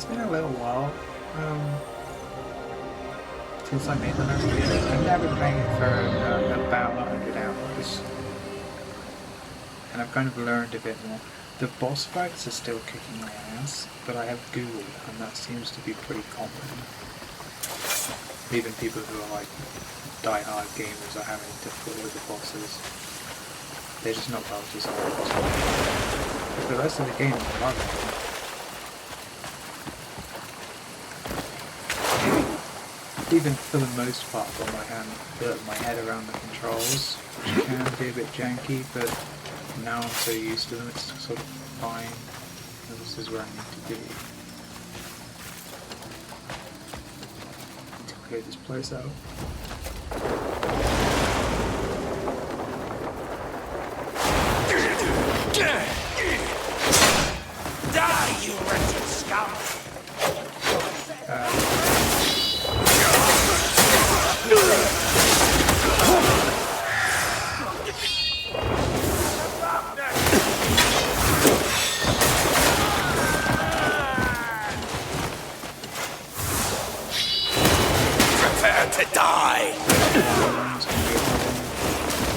It's been a little while since I made the last video. I've now been playing it for about 100 hours, and I've kind of learned a bit more. The boss fights are still kicking my ass, but I have Google, and that seems to be pretty common. Even people who are like die-hard gamers are having difficulty with the bosses. They're just not well designed bosses. But the rest of the game, I love it. Even for the most part, got my head around the controls, which can be a bit janky, but now I'm so used to them, it's sort of fine. And this is where I need to be. Need to clear this place out. Die, you wretched scum! Prepare to die!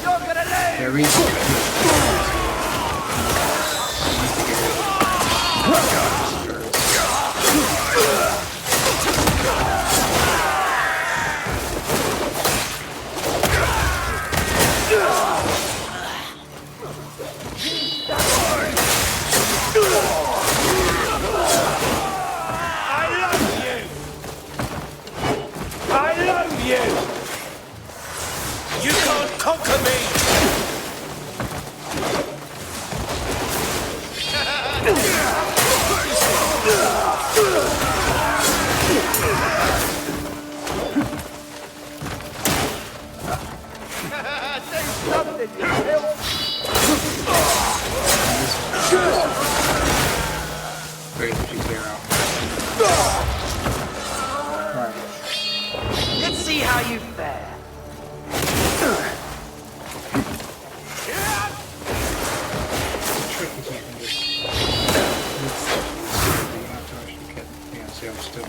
You're gonna live! There is You can't conquer me! Say something, you filth! very easy to clear out. Right. Let's see how you fare. The trick is you can just you have to actually get see I'm still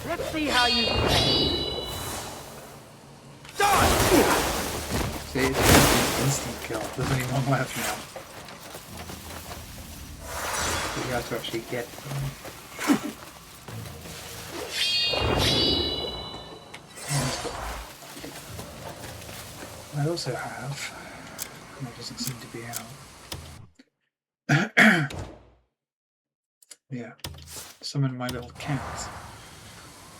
Let's see how you fare. see it's an instant kill. There's only one left now. But you have to actually get them. I also have, and it doesn't seem to be out. Yeah, summon my little cat,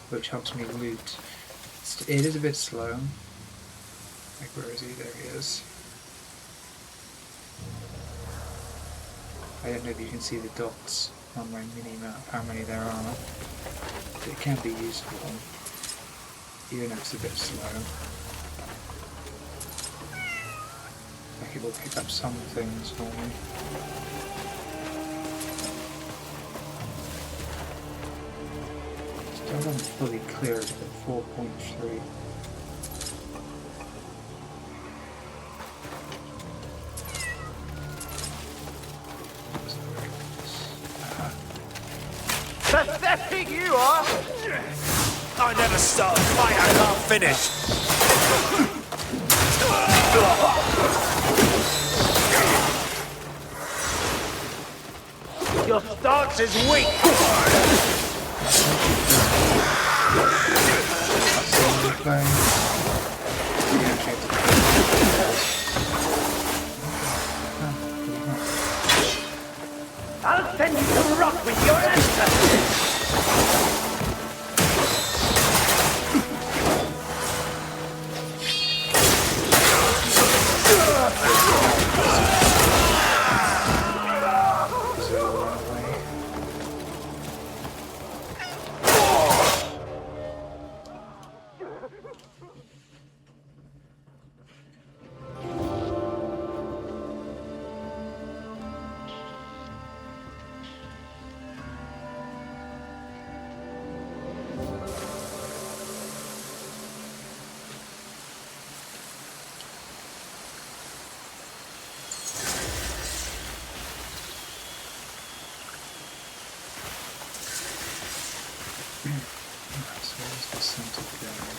which helps me loot. It is a bit slow. Like, where is he? There he is. I don't know if you can see the dots on my mini-map, how many there are. But it can be useful, even if it's a bit slow. Like, it will pick up some things for me. Still haven't fully cleared it at 4.3. Pathetic you are! I never start a fight I can't finish! Your stance is weak! I'll send you to rot with your ancestors! Alright, so where's the center going?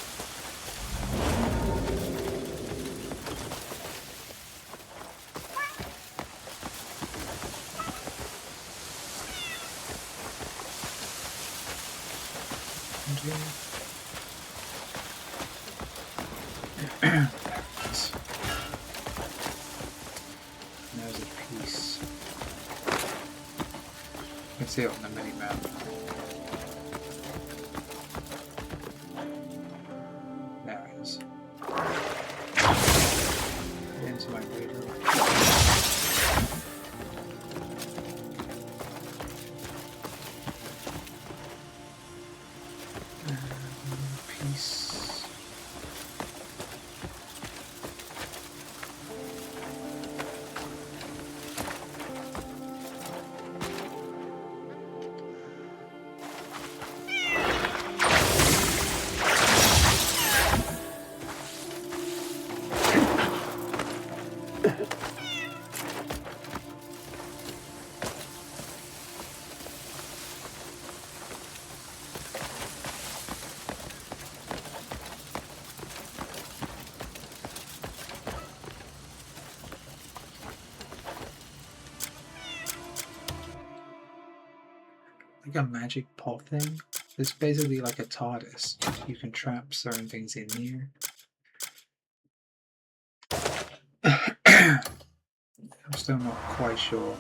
There's a piece. You can see it on the mini map. There it is. Get into my reader. Piece. Like a magic pot thing. It's basically like a TARDIS. You can trap certain things in here. I'm still not quite sure.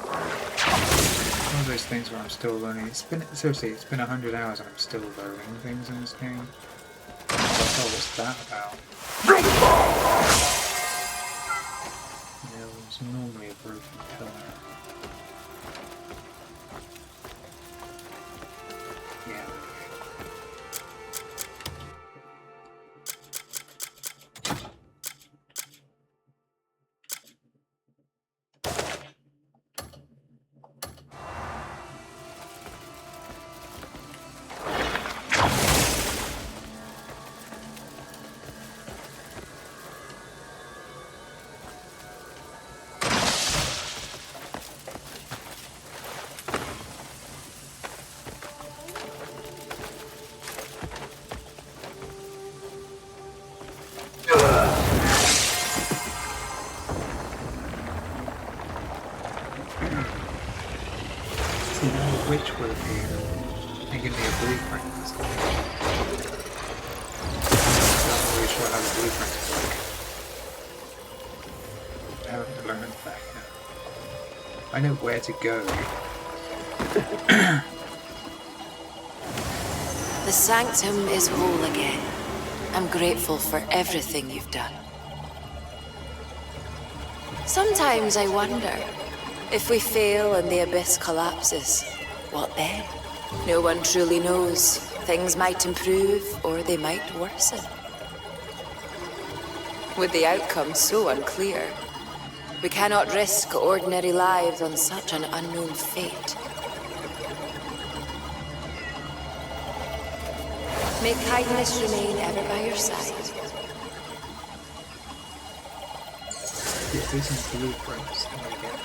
One of those things where I'm still learning. It's been 100 hours and I'm still learning things in this game. What the hell was that about? Yeah, it was normally a broken pillar. Yeah. Witch will appear and give me a blueprint. So I'm not really sure how the blueprint is like. I haven't learned that yet. I know where to go. The sanctum is whole again. I'm grateful for everything you've done. Sometimes I wonder, if we fail and the abyss collapses, what then? No one truly knows. Things might improve, or they might worsen. With the outcome so unclear, we cannot risk ordinary lives on such an unknown fate. May kindness remain ever by your side. Yeah, there's some blueprints that I get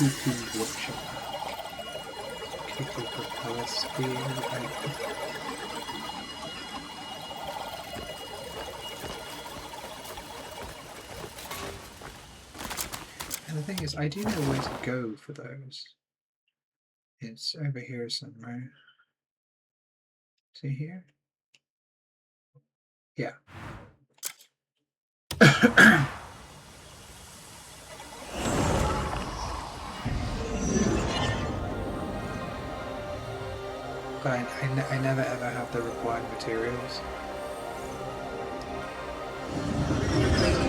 Cuckoo workshop. Cuckoo propeller spear. And the thing is, I do know where to go for those. It's over here somewhere. See here? Yeah. But I never ever have the required materials.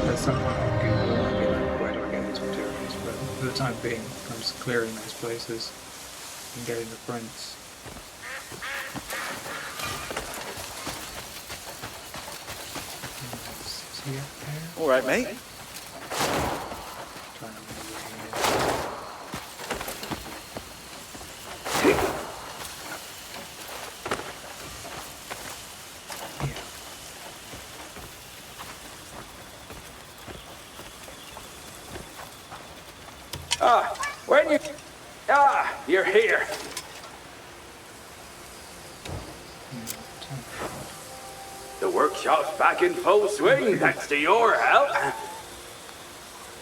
At some point on Google, I'll be like, where do I get these materials? But for the time being, I'm just clearing those places and getting the prints. See up there? All right, mate. Trying to remember where he is. Yeah. You're here. The workshop's back in full swing, thanks to your help.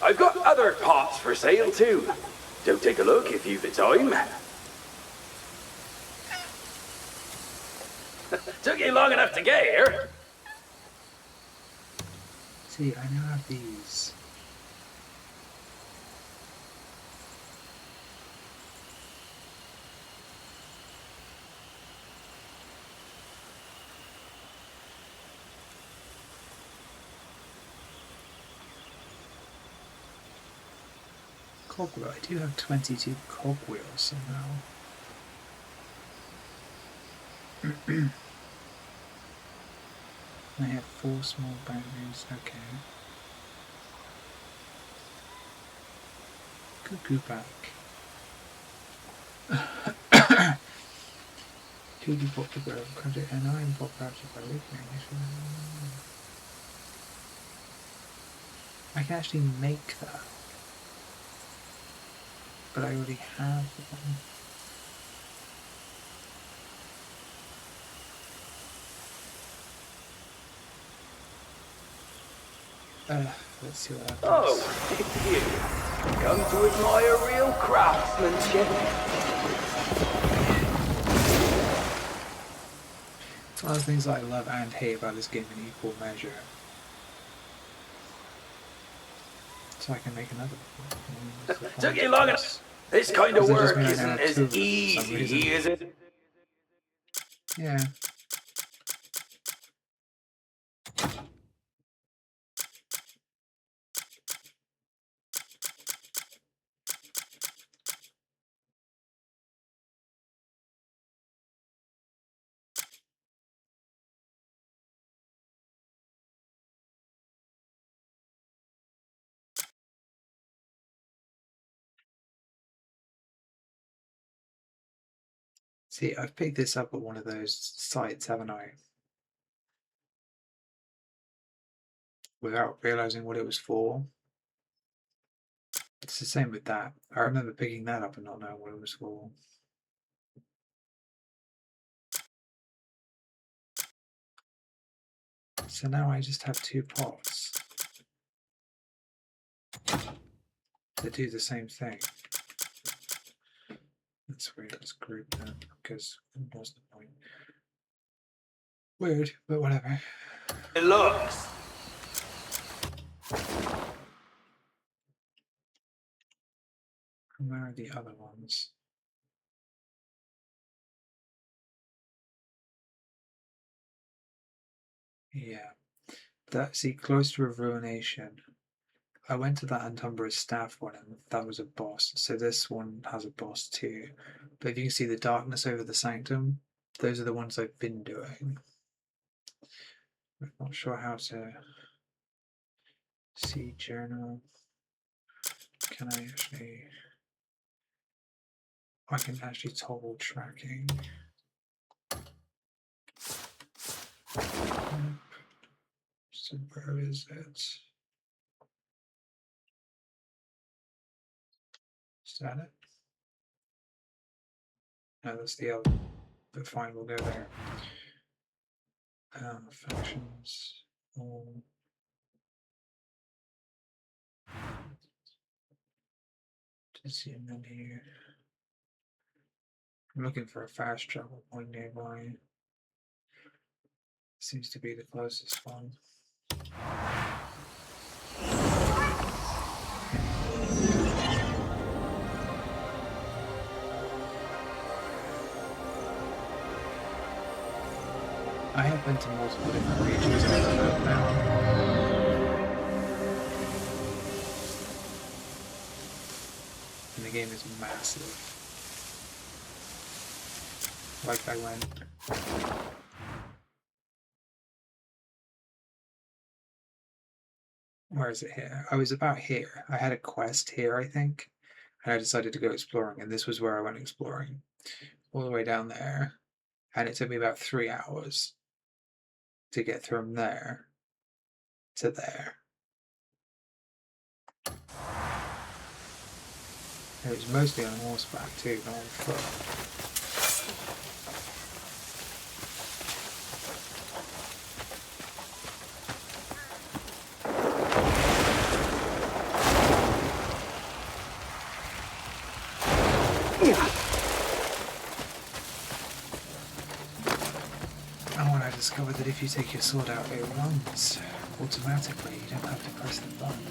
I've got other pots for sale too. Do take a look if you've the time. Took you long enough to get here. See, I now have these. Cogwheel. I do have 22 cogwheels somehow. I have 4 small batteries. Okay. Cuckoo back. Cuckoo pop the bird credit and I'm pop out by weakening. I can actually make that. But I already have one. Let's see what happens. Oh, it's you. Come to admire real craftsmanship. It's one of the things that I love and hate about this game in equal measure. So I can make another one. Took you long enough. This kind of work isn't as easy, is it? Yeah. See, I've picked this up at one of those sites, haven't I? Without realizing what it was for. It's the same with that. I remember picking that up and not knowing what it was for. So now I just have 2 pots that do the same thing. That's weird. Let's group that because what's the point? Weird, but whatever. It looks. And where are the other ones? Yeah. That, see, Cloister of Ruination. I went to that Antumbra's staff one and that was a boss. So this one has a boss too. But if you can see the darkness over the sanctum, those are the ones I've been doing. I'm not sure how to see journal. Can I actually... I can actually toggle tracking. So where is it? Is that it? No, that's the other. But fine, we'll go there. Functions. To see a menu. I'm looking for a fast travel point nearby. Seems to be the closest one. I have been to multiple different regions of the map now. And the game is massive. Like I went. Where is it here? I was about here. I had a quest here, I think. And I decided to go exploring, and this was where I went exploring. All the way down there. And it took me about 3 hours to get from there to there. It was mostly on horseback too, not on foot. I discovered that if you take your sword out, it runs automatically. You don't have to press the button.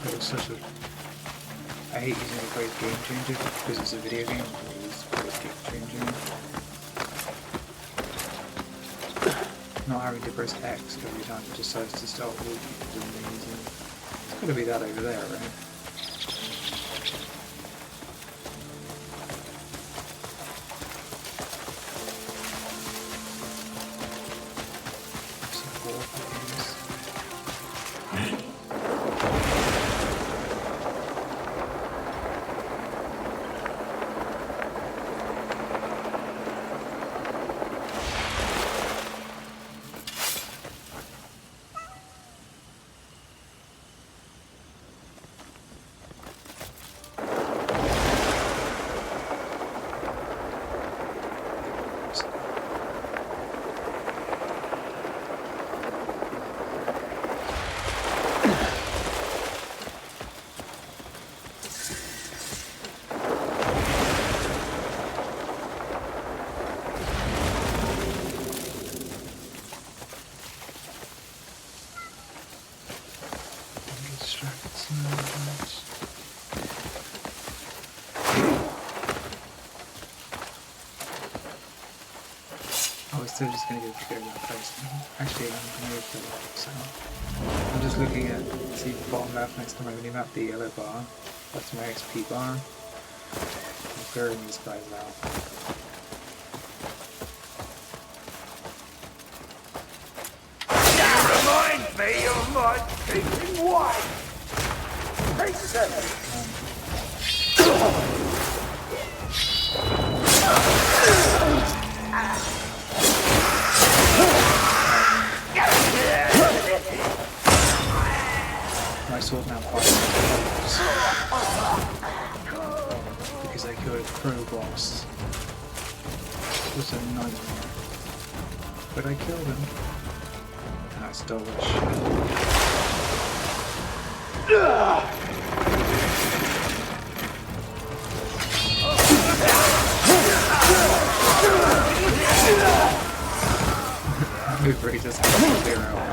It was such a... I hate using the phrase game changer because it's a video game. I use the phrase game changer. Not having to press X every time it decides to start walking is amazing. It's got to be that over there, right? Still just going to go that place now. Actually, I'm going to move the left, so I'm just looking at, see the bottom left next to my minimap, the yellow bar. That's my XP bar. I'm clearing these guys out. That reminds me of my thinking wife! Hey, My sword now fires because I killed a pro boss. It was a nightmare. But I killed him. And I stole his Move where he just has to clear out.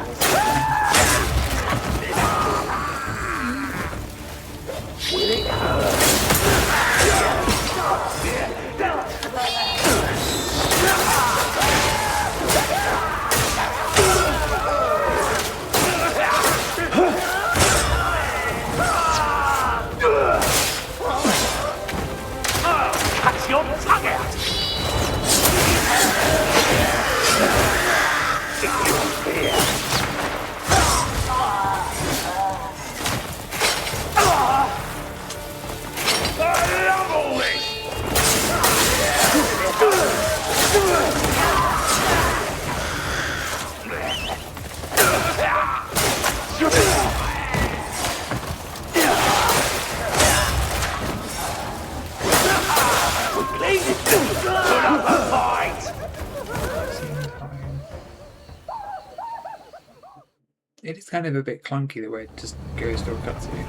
It is kind of a bit clunky the way it just goes to a cutscene.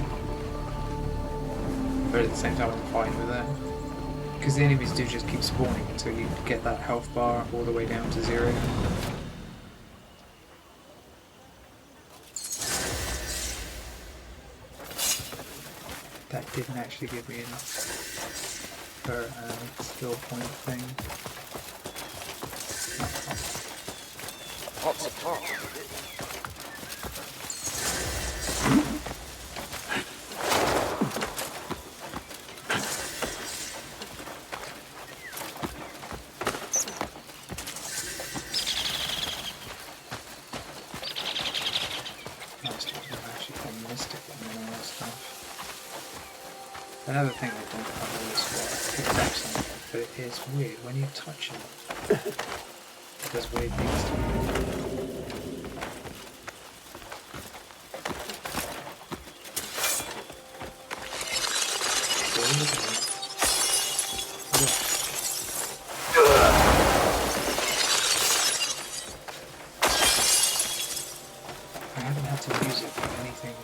But at the same time I'm fine with that. Because the enemies do just keep spawning until you get that health bar all the way down to 0. That didn't actually give me enough for a skill point thing. What's it for? Another thing I don't know is what I picked up something, but it is weird when you touch it. It does weird things to you. Look at it. Look. I haven't had to use it for anything.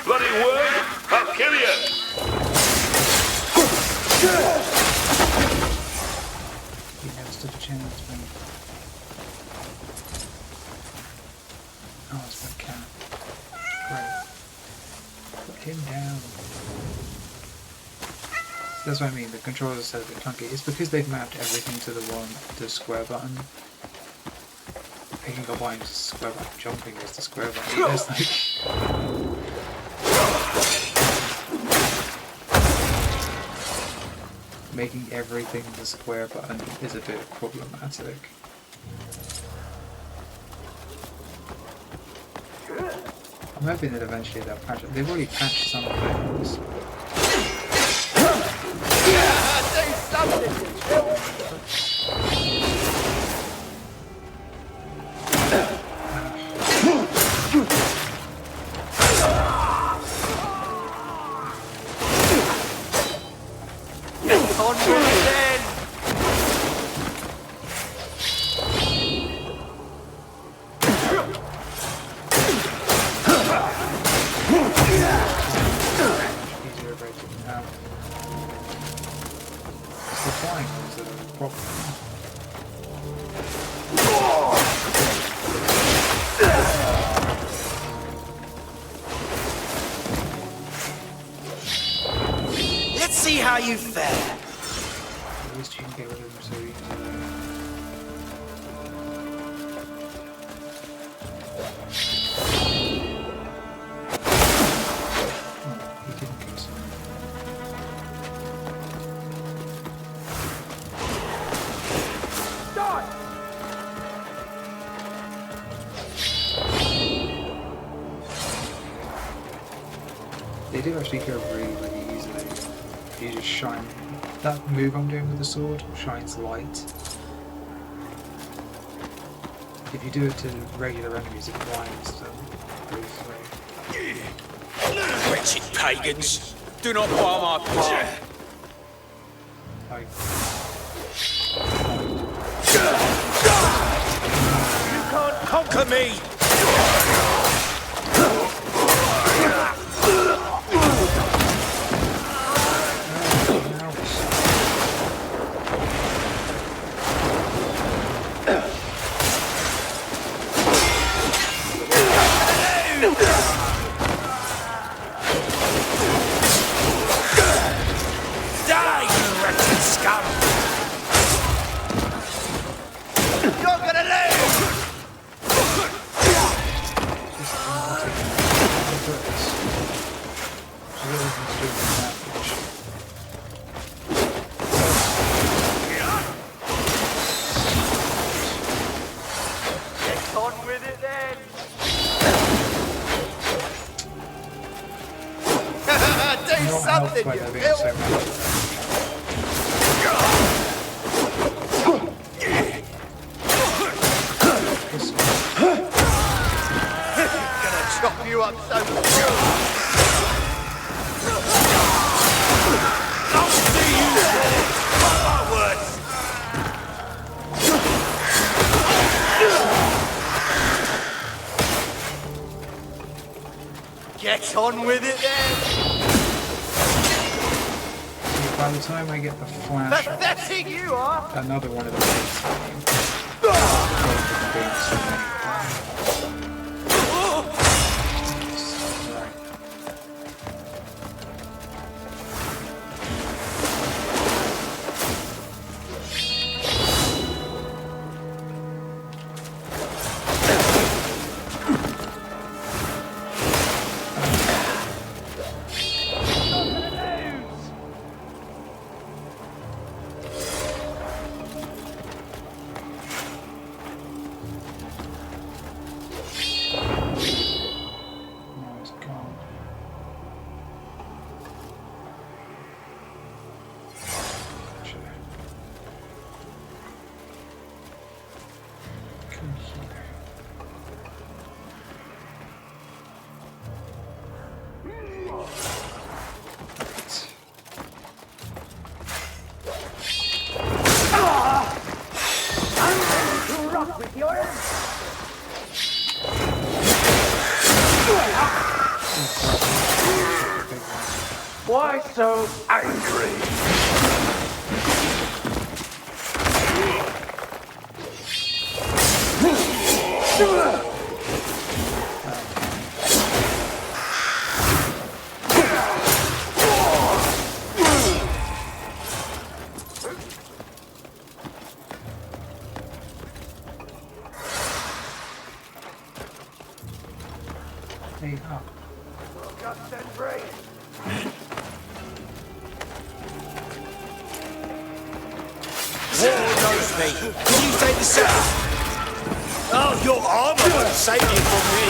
Bloody word! I'll kill you! He never stood a chance, man. Oh, it's that cat. Great. Put him down. That's what I mean, the controls are so a bit clunky. It's because they've mapped everything to the square button. Picking up items is the square button, jumping is the square button. It's like... Making everything the square button is a bit problematic. I'm hoping that eventually they'll patch it. They've already patched some things. Let's see how you fare. At least you can get rid of them so easily. He didn't go so. They do actually go really, really easily. You just shine. That move I'm doing with the sword shines light. If you do it to regular enemies, it blinds them briefly. Wretched pagans, do not bar my path. Like, You can't conquer me. Die, you wretched scum! You're gonna lose! Get on with it then! Do something, you filth! Gonna chop you up so I'll see you there! Mark my words! Get on with it then! by the time I get the flash, Pathetic you are! another one of the Why so angry? Hey, up. Guts and brains. War knows me. Can you take the second? Oh, your armor won't save you from me.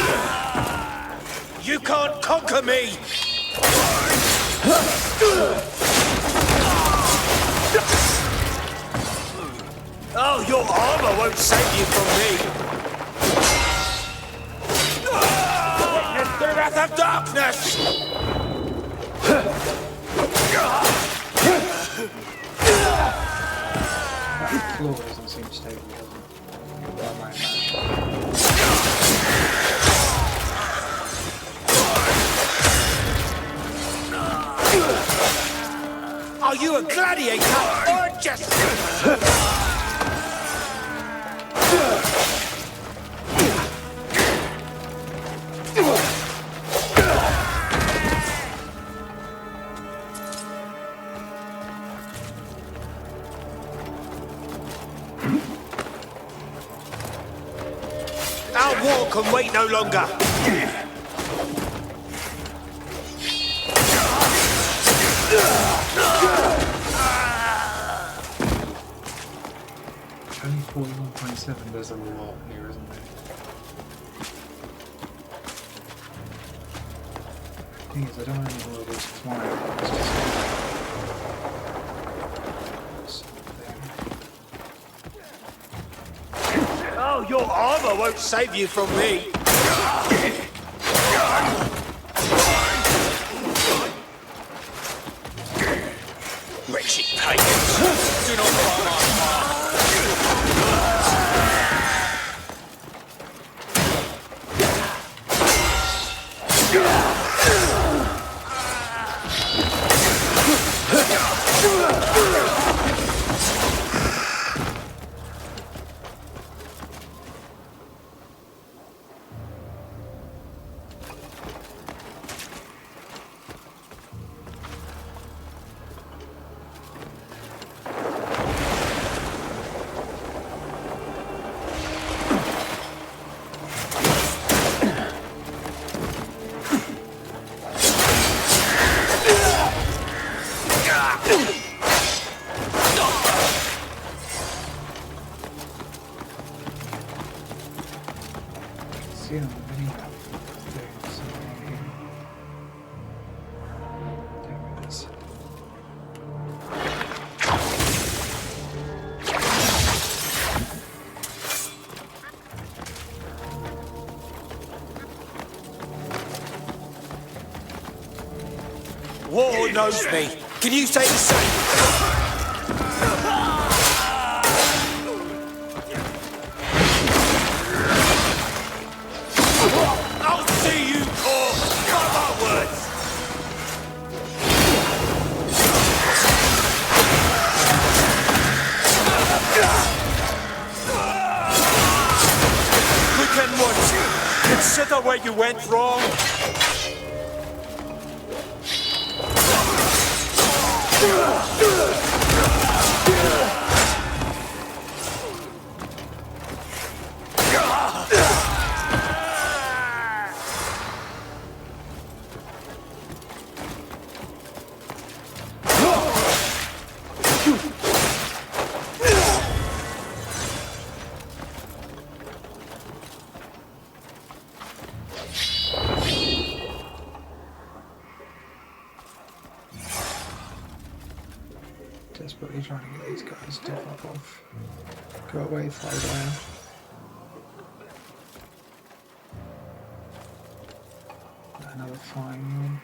You can't conquer me. Oh, your armor won't save you from me. Witness the wrath of darkness. That floor doesn't seem stable, does it? Well, my Are you a gladiator or just... Our war can wait no longer. only 41.7, there's a lot here, isn't there? The thing is, I don't want any more of those flying. It's just there. Oh, your armor won't save you from me. Wretched pagans, do not harm our path. See on the mini map, there's something here. There it is. War knows me. Can you say the same? I'll see you, Core! Mark my words! Quick and watch. Consider where you went wrong. Desperately trying to get these guys to fuck off. Go away, fly down. Another flying one.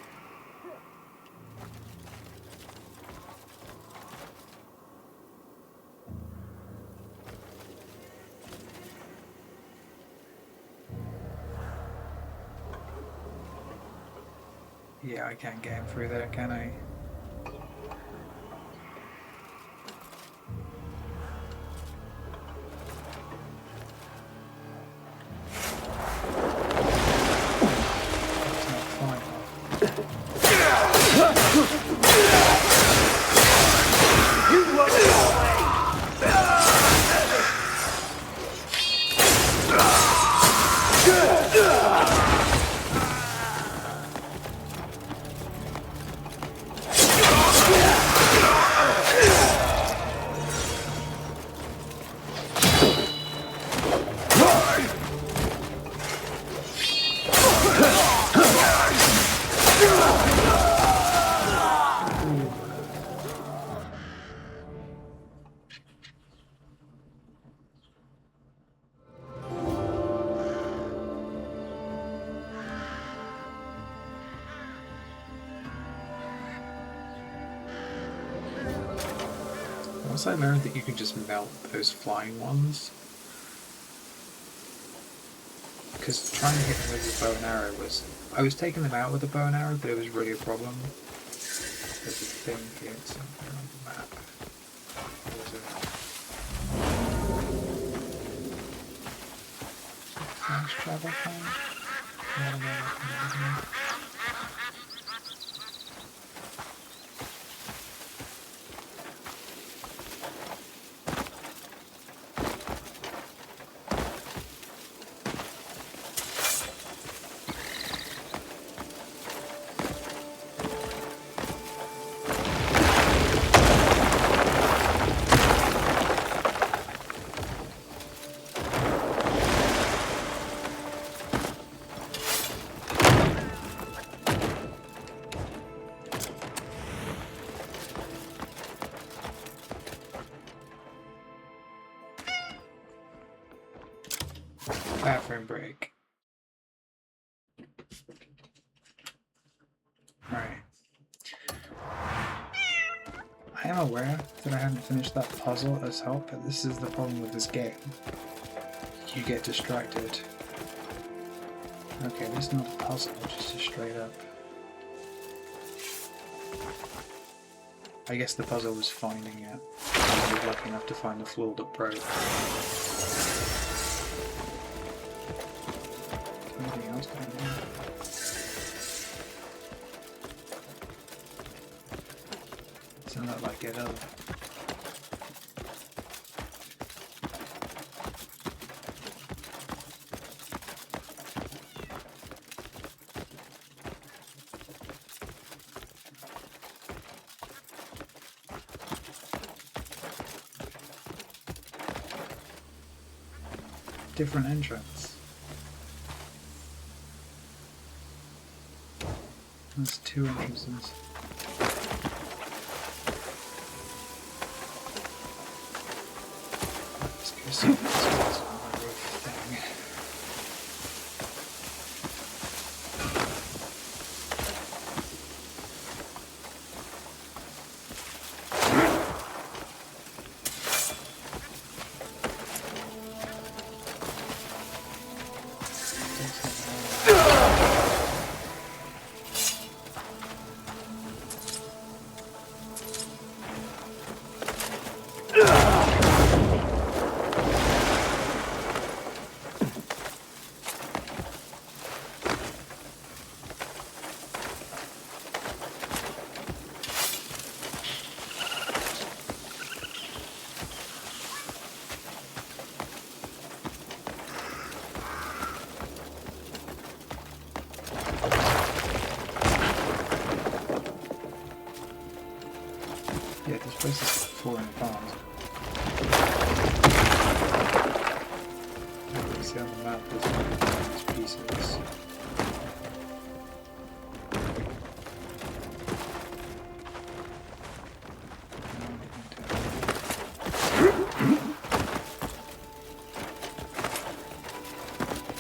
Yeah, I can't get him through there, can I? Once I learned that you can just melt those flying ones, because trying to hit them with a bow and arrow was... I was taking them out with a bow and arrow, but it was really a problem. There's a thing here somewhere on the map. Fast travel time? Bathroom break. Right. I am aware that I haven't finished that puzzle as help, but this is the problem with this game. You get distracted. Okay, this is not a puzzle, just a straight up. I guess the puzzle was finding it. I was lucky enough to find the floor that broke. Anything else going on? Doesn't look like it, does it? Different entrance. There's two entrances. Let's go see if this one's on the roof thing. Yeah, this place is falling apart. You can see on the map there's one of these pieces.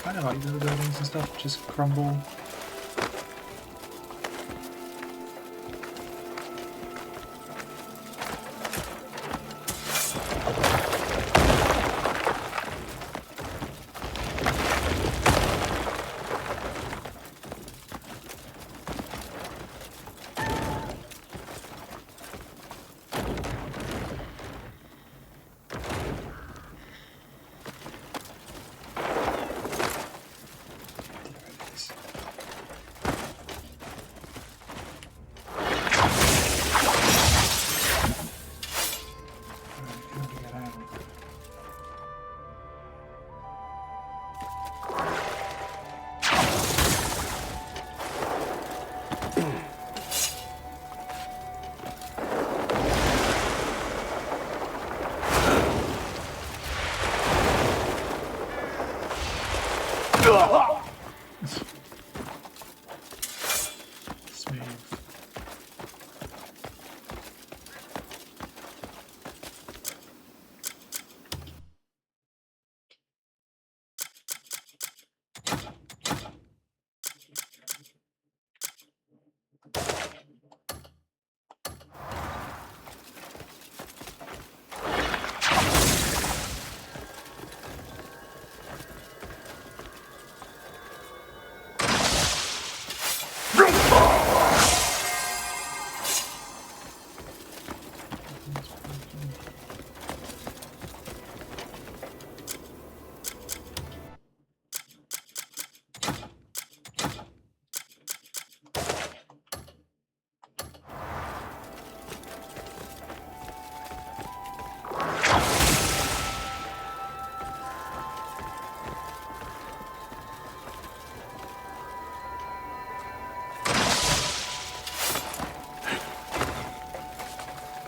Kind of like the buildings and stuff just crumble.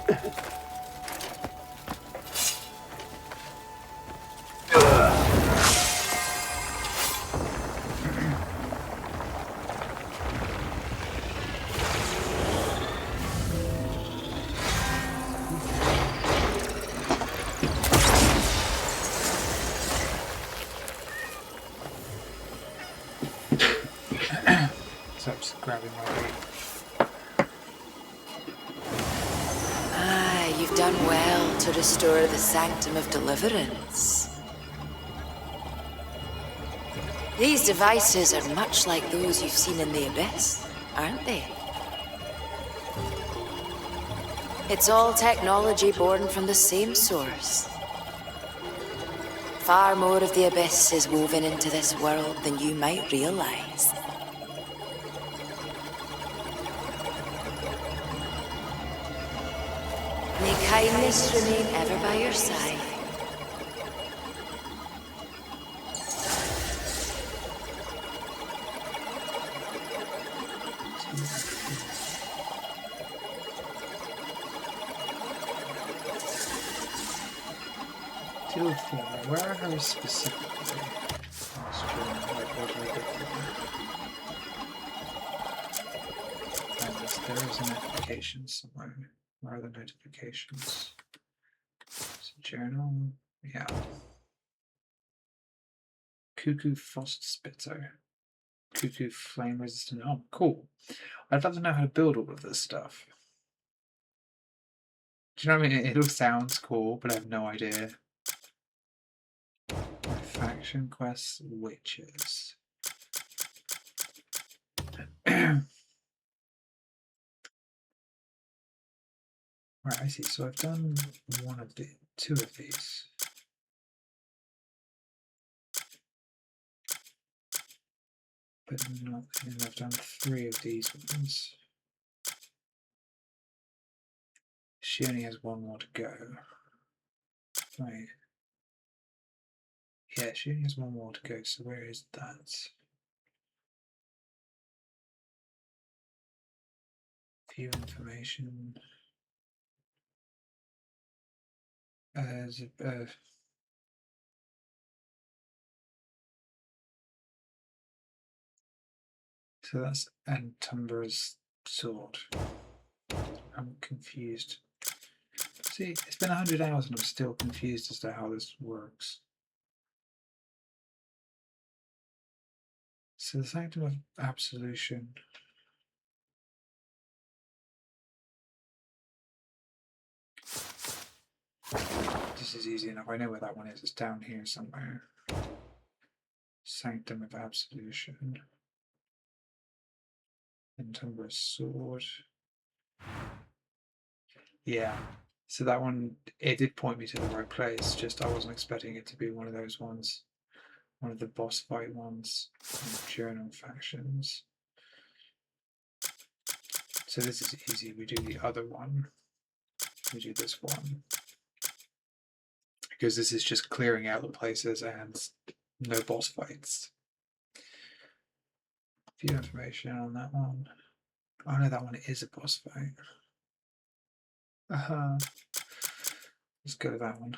So I'm just grabbing my weight. You've done well to restore the sanctum of deliverance. These devices are much like those you've seen in the Abyss, aren't they? It's all technology born from the same source. Far more of the Abyss is woven into this world than you might realize. May kindness remain ever by your side. Deal for where are her specifically? Australia, like what do I get for them? There is a notification somewhere. Where are the notifications? It's a journal. Yeah. Cuckoo frost spitter. Cuckoo flame resistant. Oh, cool. I'd love to know how to build all of this stuff. Do you know what I mean? It all sounds cool, but I have no idea. Faction quests, witches. Right, I see. So I've done two of these. But not, and I've done 3 of these ones. She only has 1 more to go. Right. Yeah, she only has 1 more to go, so where is that? View information. So that's Antumbra's sword. I'm confused. See, it's been 100 hours and I'm still confused as to how this works. So the Sanctum of Absolution. This is easy enough. I know where that one is. It's down here somewhere. Sanctum of Absolution. Antumbra's sword. Yeah. So that one, it did point me to the right place, just I wasn't expecting it to be one of those ones. One of the boss fight ones. Journal factions. So this is easy. We do the other one. We do this one. Because this is just clearing out the places and no boss fights. View information on that one. Oh no, that one is a boss fight. Let's go to that one.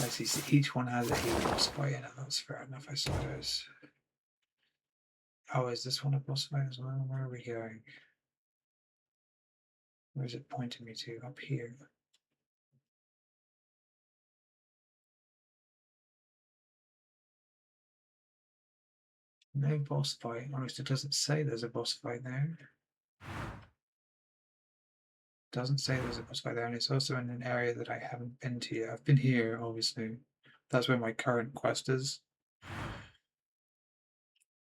I see, so each one has a boss fight in it. That's fair enough, I suppose. Oh, is this one a boss fight as well? Where are we going? Where is it pointing me to? Up here. No boss fight. Or it doesn't say there's a boss fight there. Doesn't say there's a boss fight there, and it's also in an area that I haven't been to yet. I've been here, obviously. That's where my current quest is.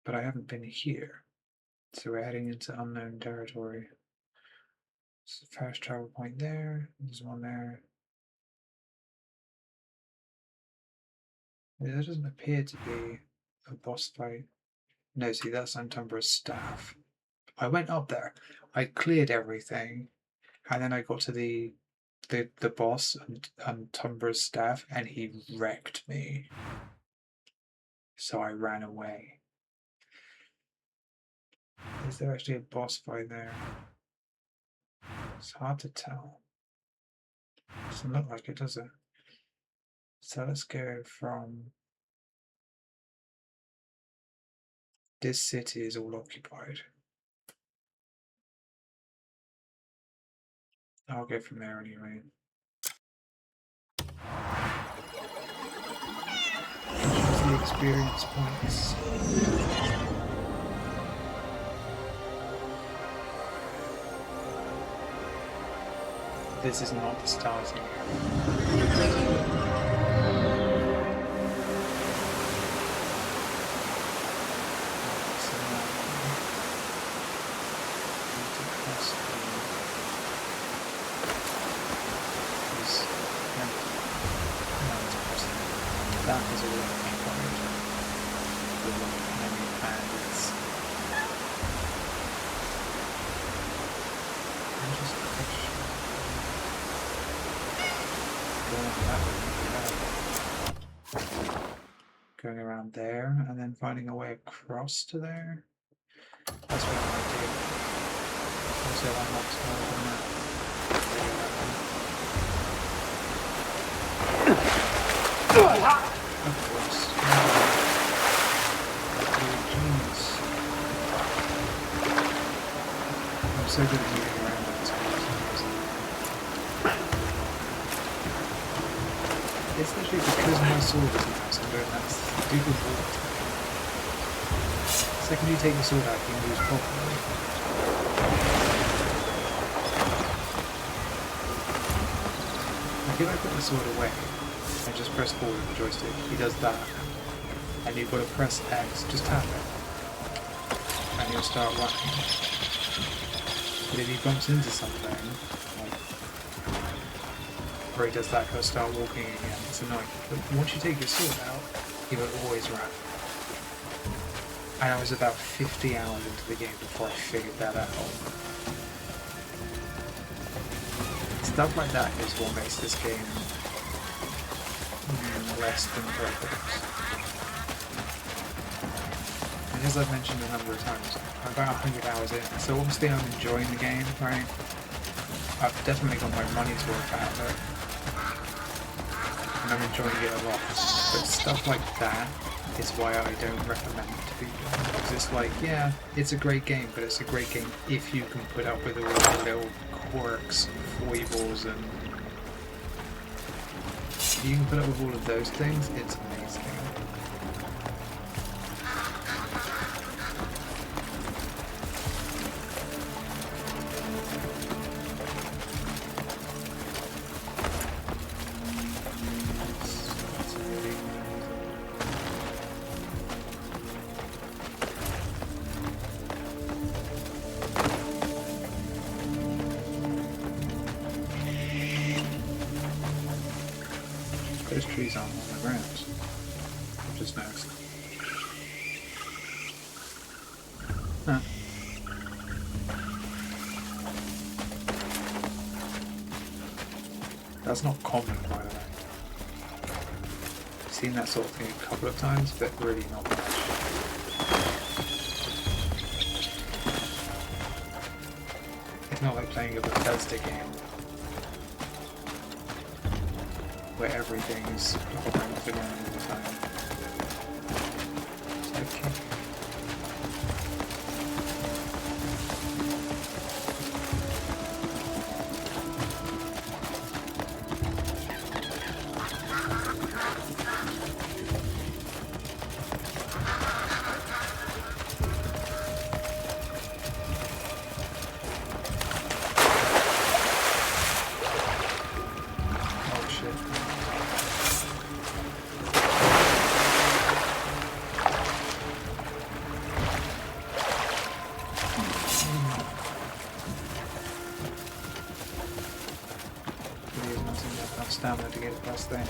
But I haven't been here. So we're heading into unknown territory. So fast travel point there. There's one there. Yeah, there doesn't appear to be a boss fight. No, see, that's Antumbra's staff. I went up there. I cleared everything. And then I got to the boss and Antumbra's staff, and he wrecked me. so I ran away. Is there actually a boss fight there? It's hard to tell. Doesn't look like it, does it? So let's go from... This city is all occupied. I'll go from there anyway. Use the experience points. This is not the starting area. That is all occupied with many bandits. I'm just going around there and then finding a way across to there. That's what I want to do. Also unlocks more than that. Of course. Genius. I'm so good at moving around with this person. It's literally because my sword is now, so I'm doing that stupid walk. The second you take the sword out, you can use properly. Like if I put the sword away, and just press forward with the joystick, he does that. And you've got to press X, just tap it. And he'll start running. But if he bumps into something, like, where he does that, he'll start walking again. It's annoying. But once you take your sword out, he will always run. And I was about 50 hours into the game before I figured that out. Stuff like that is what makes this game less than perfect. And as I've mentioned a number of times, I'm about 100 hours in, so obviously I'm enjoying the game, right? I've definitely got my money's worth out of it. And I'm enjoying it a lot. But stuff like that is why I don't recommend it to people. Because it's like, yeah, it's a great game, but it's a great game if you can put up with all the little quirks, foibles, and if you can put up with all of those things, it's amazing. Those trees aren't on the ground. I've just noticed. Huh. That's not common, by the way. I've seen that sort of thing a couple of times, but really not much. It's not like playing a Bethesda game, where everything is hovering off the ground all the time. It's okay. Oh shit. Really is not enough stamina to get it past there.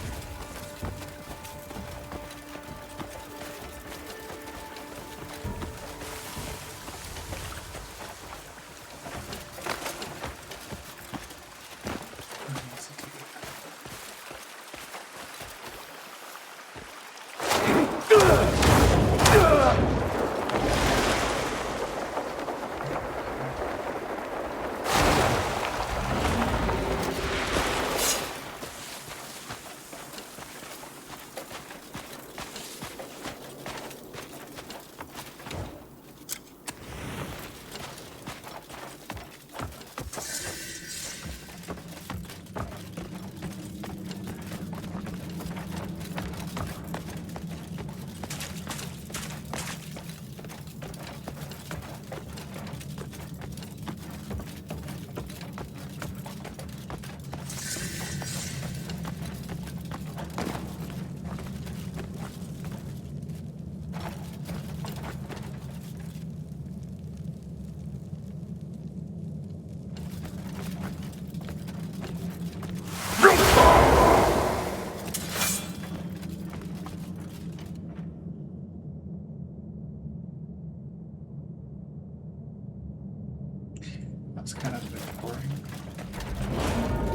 That's kind of a bit boring.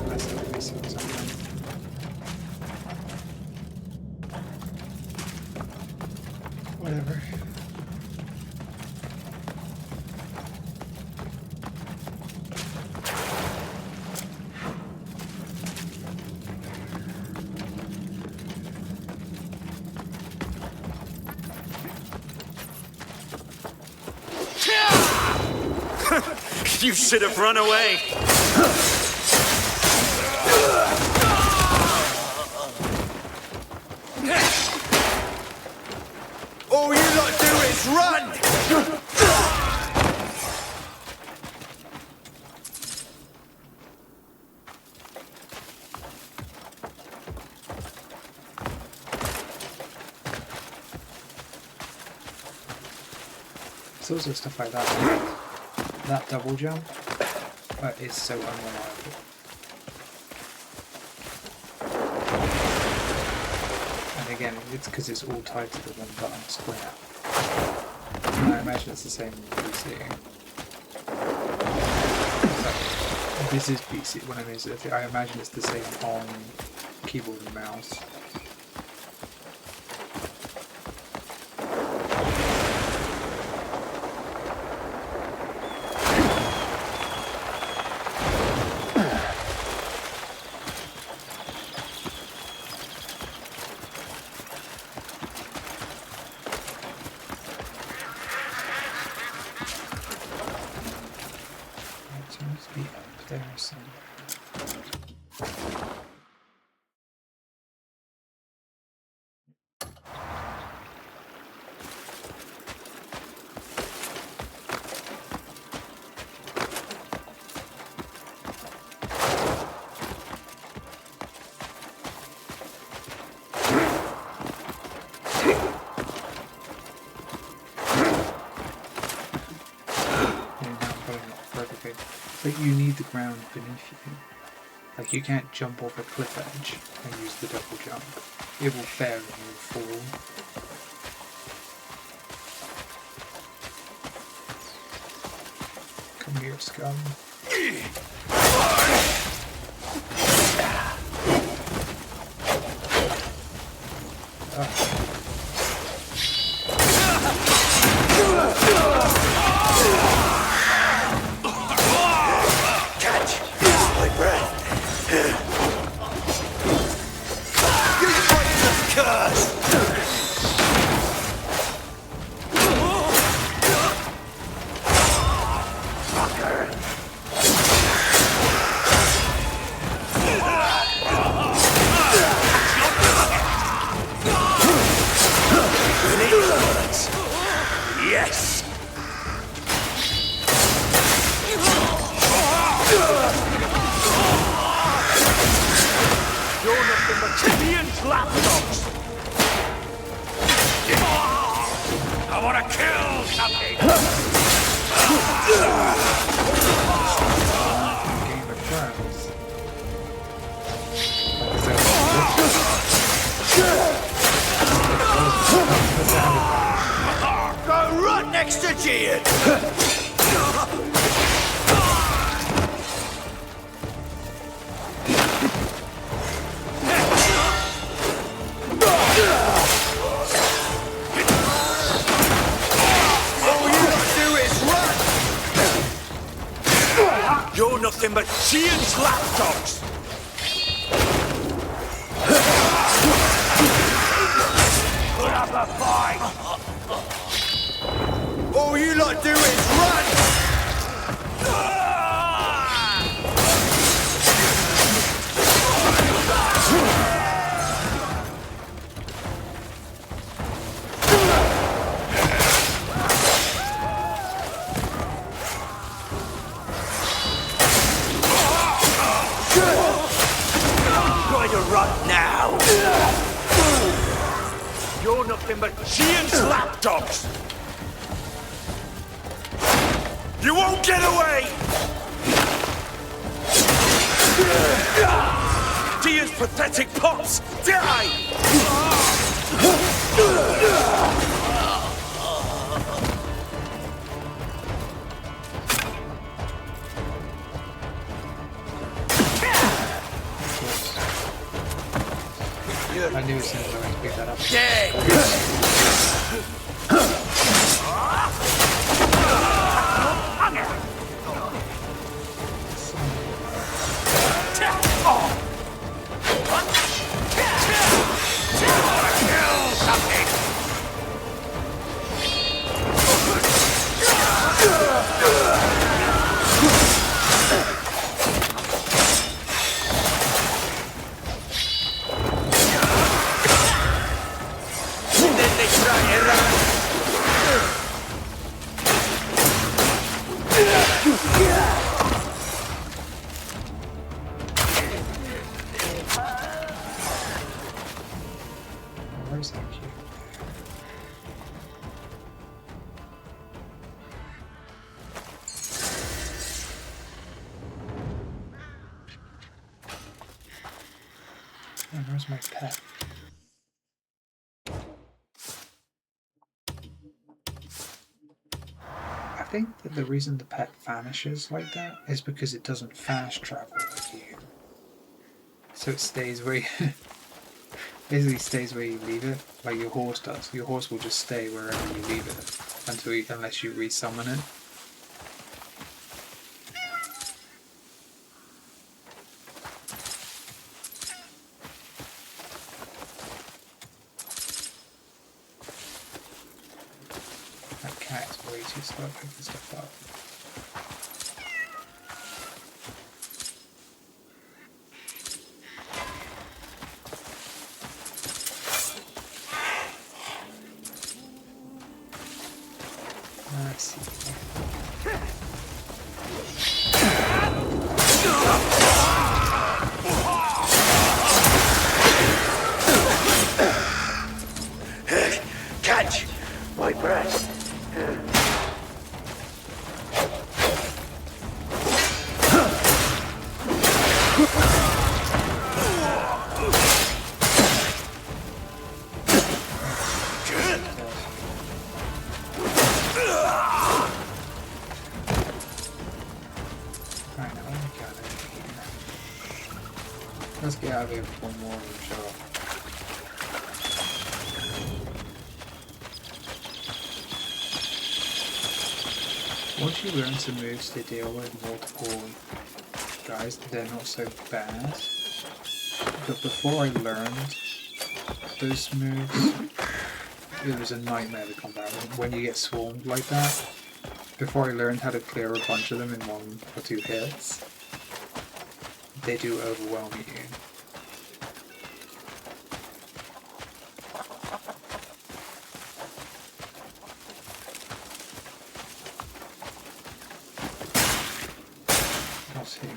Unless I'm missing something. Whatever. You should have run away. All you lot do is run! It's also stuff like that. That double jump is so unreliable. And again, it's because it's all tied to the one button square. And I imagine it's the same with PC. This is PC. When I mean it, I imagine it's the same on keyboard and mouse. But you need the ground beneath you. Like, you can't jump off a cliff edge and use the double jump. It will fail and you'll fall. Come here, scum. Yes! You're nothing but Gideon's lapdogs! I want to kill something! Game of Thrones. Go right next to Gian! You're nothing but Gian's lapdogs! Put up a fight! All you lot do is run! Going to run now! You're nothing but Gian's lapdogs! You won't get away! Gian's pathetic pops! Die! as soon as I went to pick that up. Dead! Where's that cube? And where's my pet? I think that the reason the pet vanishes like that is because it doesn't fast travel with you. So it stays where you basically stays where you leave it, like your horse does. Your horse will just stay wherever you leave it unless you resummon it. That cat is way too slow at picking stuff up. I see. Catch my breath. Right, now let me get out of here. Let's get out of here before more of them show up. Once you learn some moves to deal with multiple guys, they're not so bad. But before I learned those moves, it was a nightmare to combat. When you get swarmed like that, before I learned how to clear a bunch of them in 1 or 2 hits, they do overwhelm you. What's here?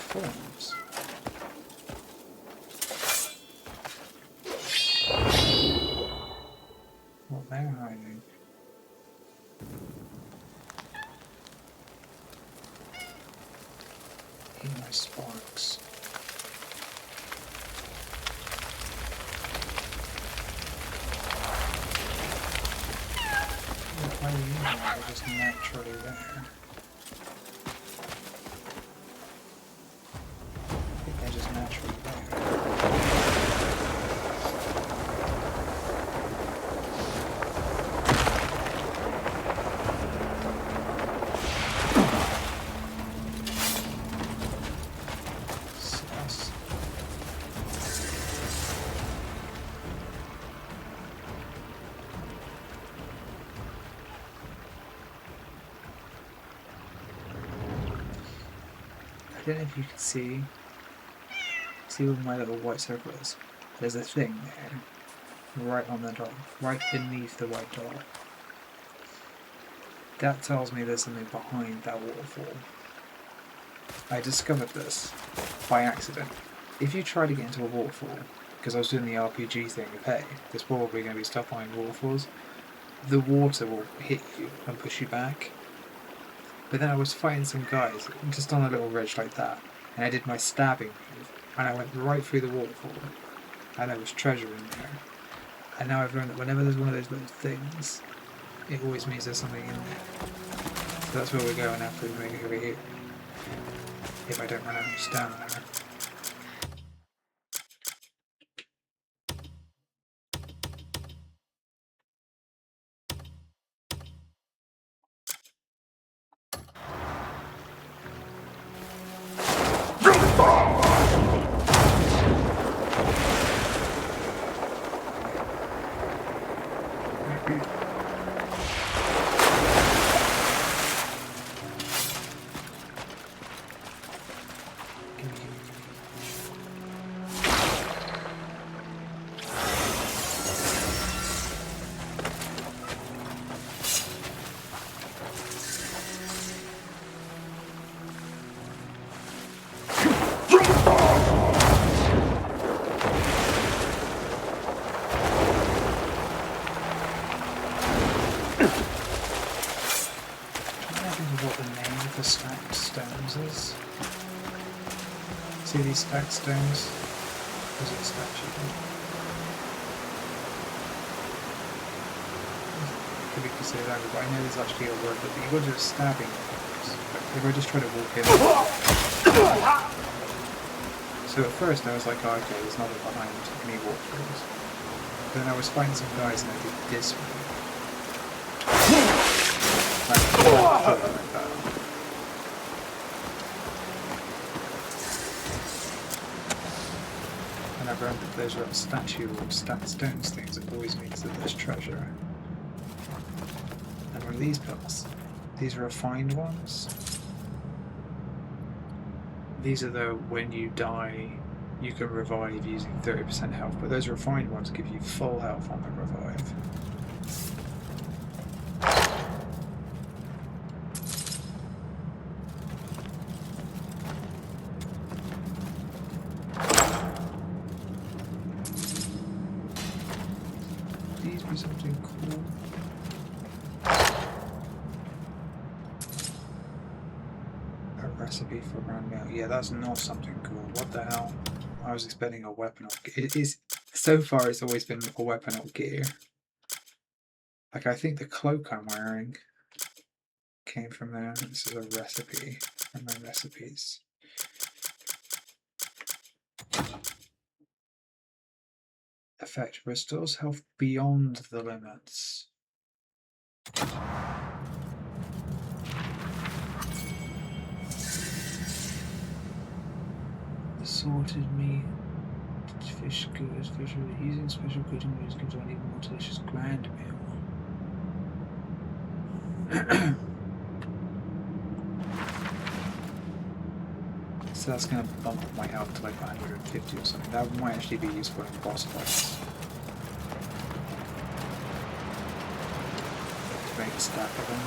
Forms. Well, they're hiding. Eat my sparks. Why do you know they're just naturally there? I think they're just naturally there. Sus. I don't know if you can see where my little white circle is. There's a thing there, right on the dot, right beneath the white dot. That tells me there's something behind that waterfall. I discovered this by accident. If you try to get into a waterfall, because I was doing the RPG thing of, hey, there's probably going to be stuff behind waterfalls, the water will hit you and push you back. But then I was fighting some guys just on a little ridge like that, and I did my stabbing move, and I went right through the waterfall, and there was treasure in there. And now I've learned that whenever there's one of those little things, it always means there's something in there. So that's where we're going after we make it over here. If I don't run out of stamina. these stacked stones? Is it a statue? Could be considered angry, but I know there's actually a word that you go to stabbing. If I just try to walk in. So at first I was like, oh, okay, there's nothing behind any walkthroughs. But then I was fighting some guys and I did this one. And I've learned that those little statue or stacked stones things, it always means that there's treasure. And what are these pills? These are refined ones. These are the when you die, you can revive using 30% health, but those refined ones give you full health on the revive. These be something cool. Recipe for round meal. Yeah, that's not something cool. What the hell? I was expecting a weapon or gear. It is, so far it's always been a weapon or gear. Like I think the cloak I'm wearing came from there. This is a recipe from my recipes. Effect restores health beyond the limits. Sorted meat, fish good, using special cooking moves gives one even more delicious grand meal. So that's going to bump up my health to like 150 or something. That might actually be useful in boss fights. To make a stack of them.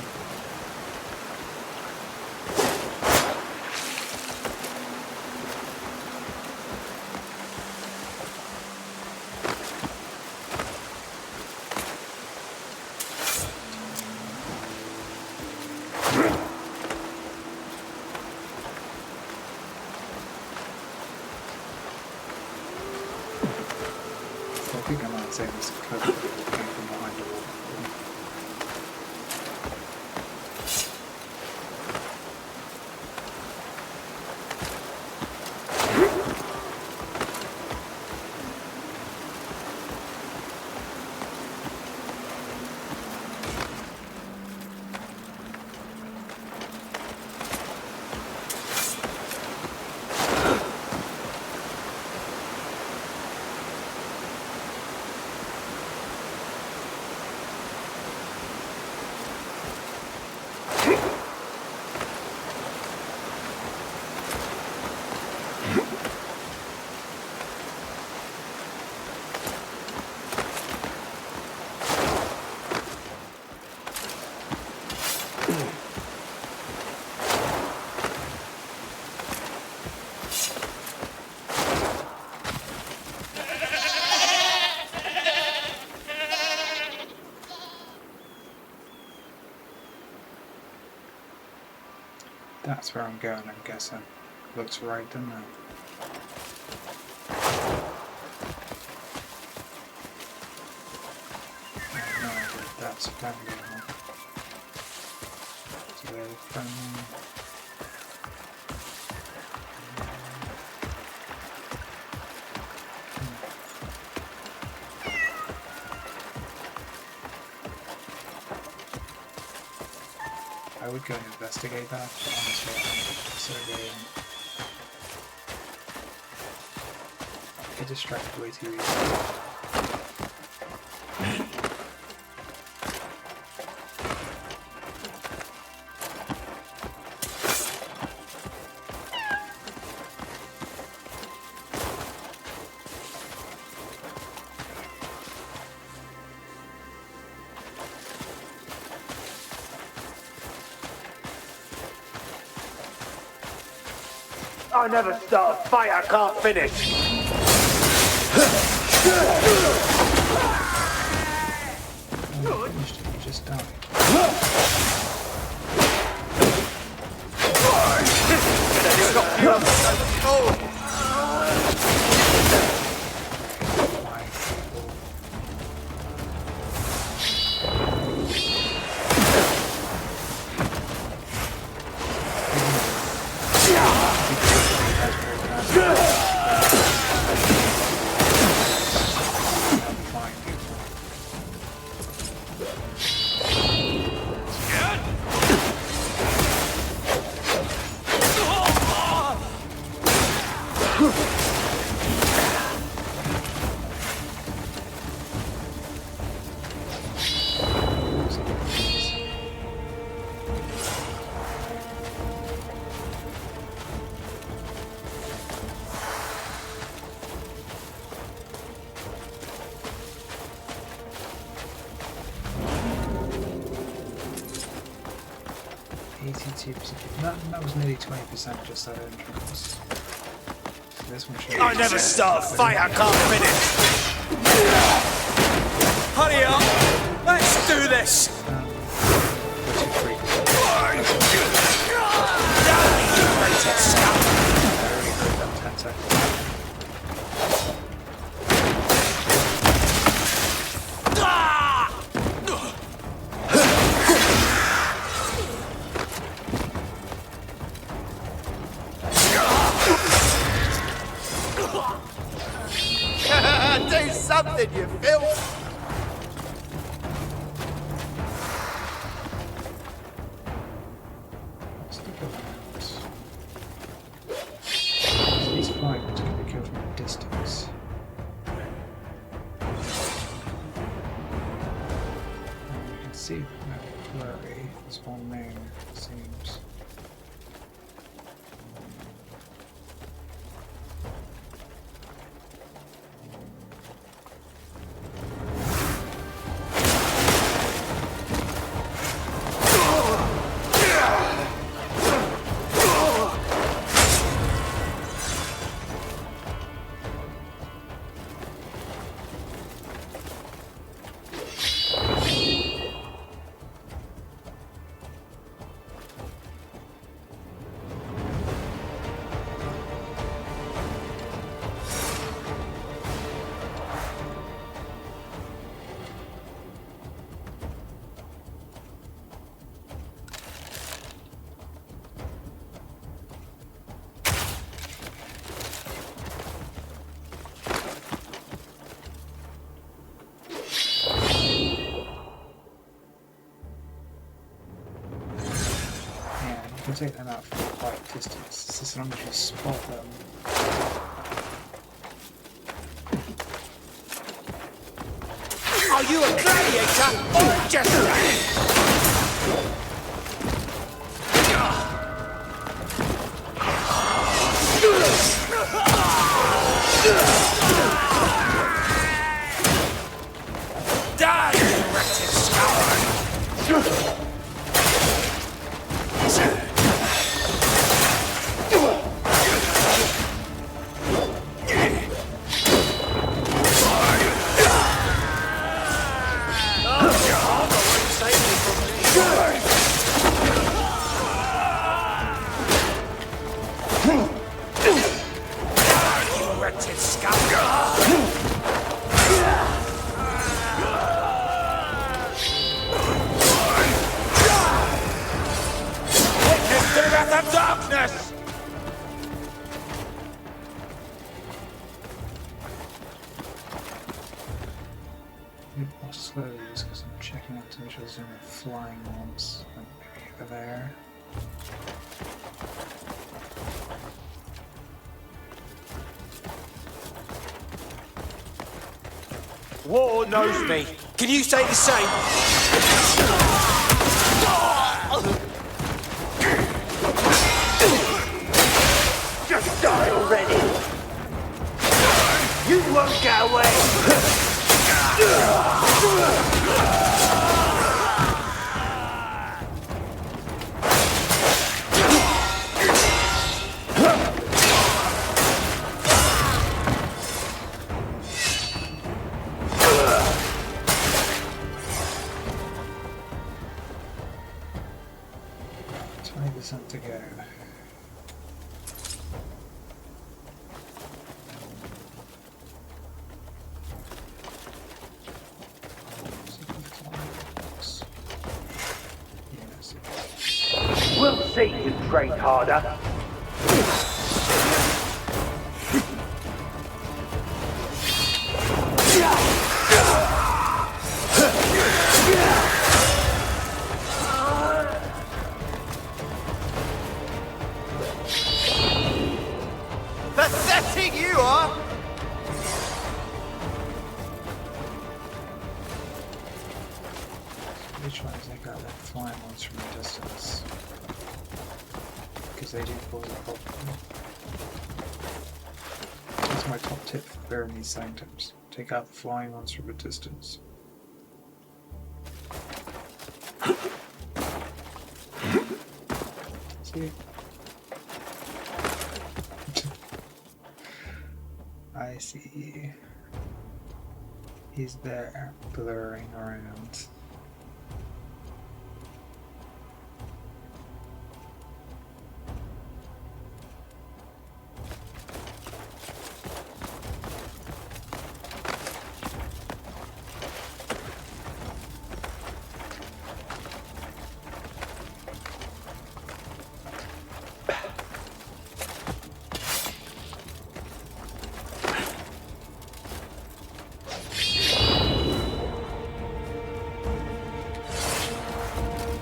I think I might say this code came from behind the wall. That's where I'm going, I'm guessing. Looks right, doesn't it? No idea if that's friendly or not. So they're friendly. I would go and investigate that, but honestly I think it's so good. Get distracted way too easily. I never start a fight I can't finish. Oh, you just died. 82%. That was nearly 20% just that entrance. So this one should I never start a fight I can't finish. Hurry up! Let's do this! Do something, you filth! These fighters can be killed from a distance. You can see no flurry. There's one there, it seems. You can take them out from quite a distance, just as long as you spot them. Are you a gladiator or just die, you wretched coward! I'll slowly use because I'm checking out to make sure there's no flying ones. Like maybe over there. War knows me. Can you say the same? Just die already! You won't get away! To go. We'll see you train harder. Pathetic you are! Which ones they got like flying ones from a distance? Because they do cause a problem. That's my top tip for clearing these sanctums. Take out the flying ones from a distance. See? I see. He's there, blurring around.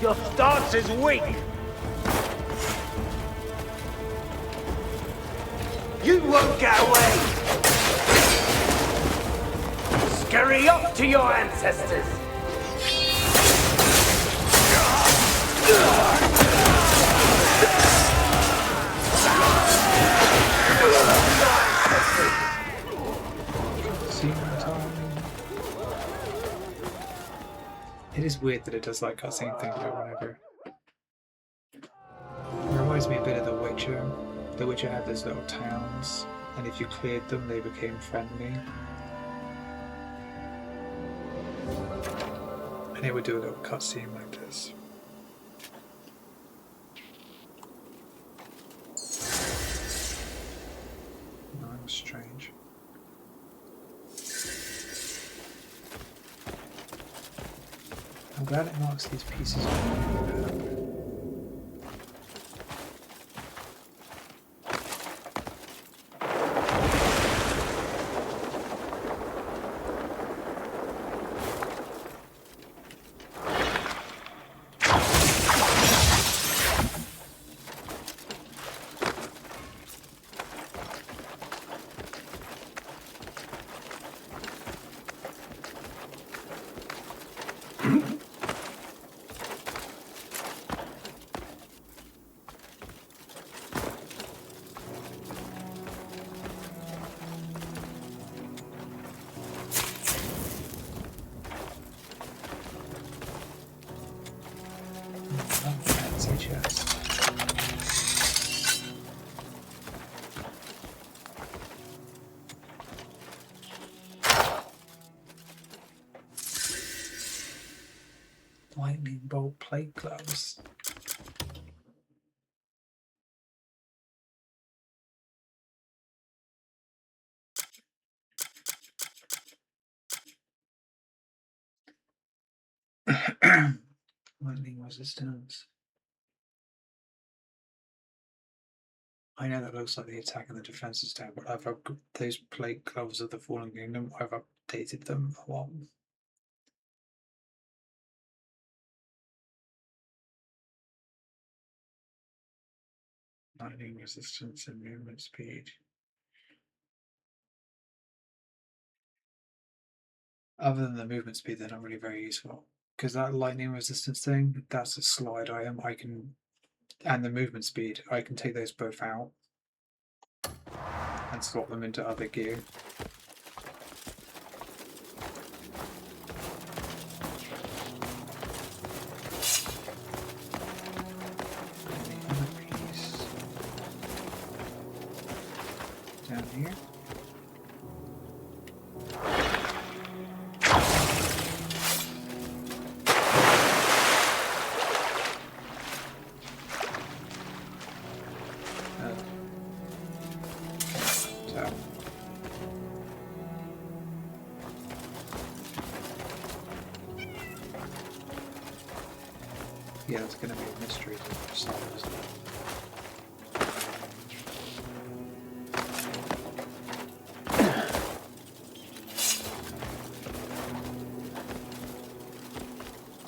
Your stance is weak. You won't get away. Scurry up to your ancestors. It is weird that it does like cutscene things or whatever. It reminds me a bit of The Witcher. The Witcher had those little towns, and if you cleared them, they became friendly. And it would do a little cutscene like this. No, it was strange. I'm glad it marks these pieces on the map. Lightning bolt plate gloves. Lightning resistance. I know that looks like the attack and the defense is down, but I've those plate gloves of the Fallen Kingdom. I've updated them a lot. Lightning resistance and movement speed. Other than the movement speed, they're not really very useful. Because that lightning resistance thing, that's a slide item. I can, and the movement speed, I can take those both out and swap them into other gear. Down here. Yeah, it's going to be a mystery to solve, isn't it?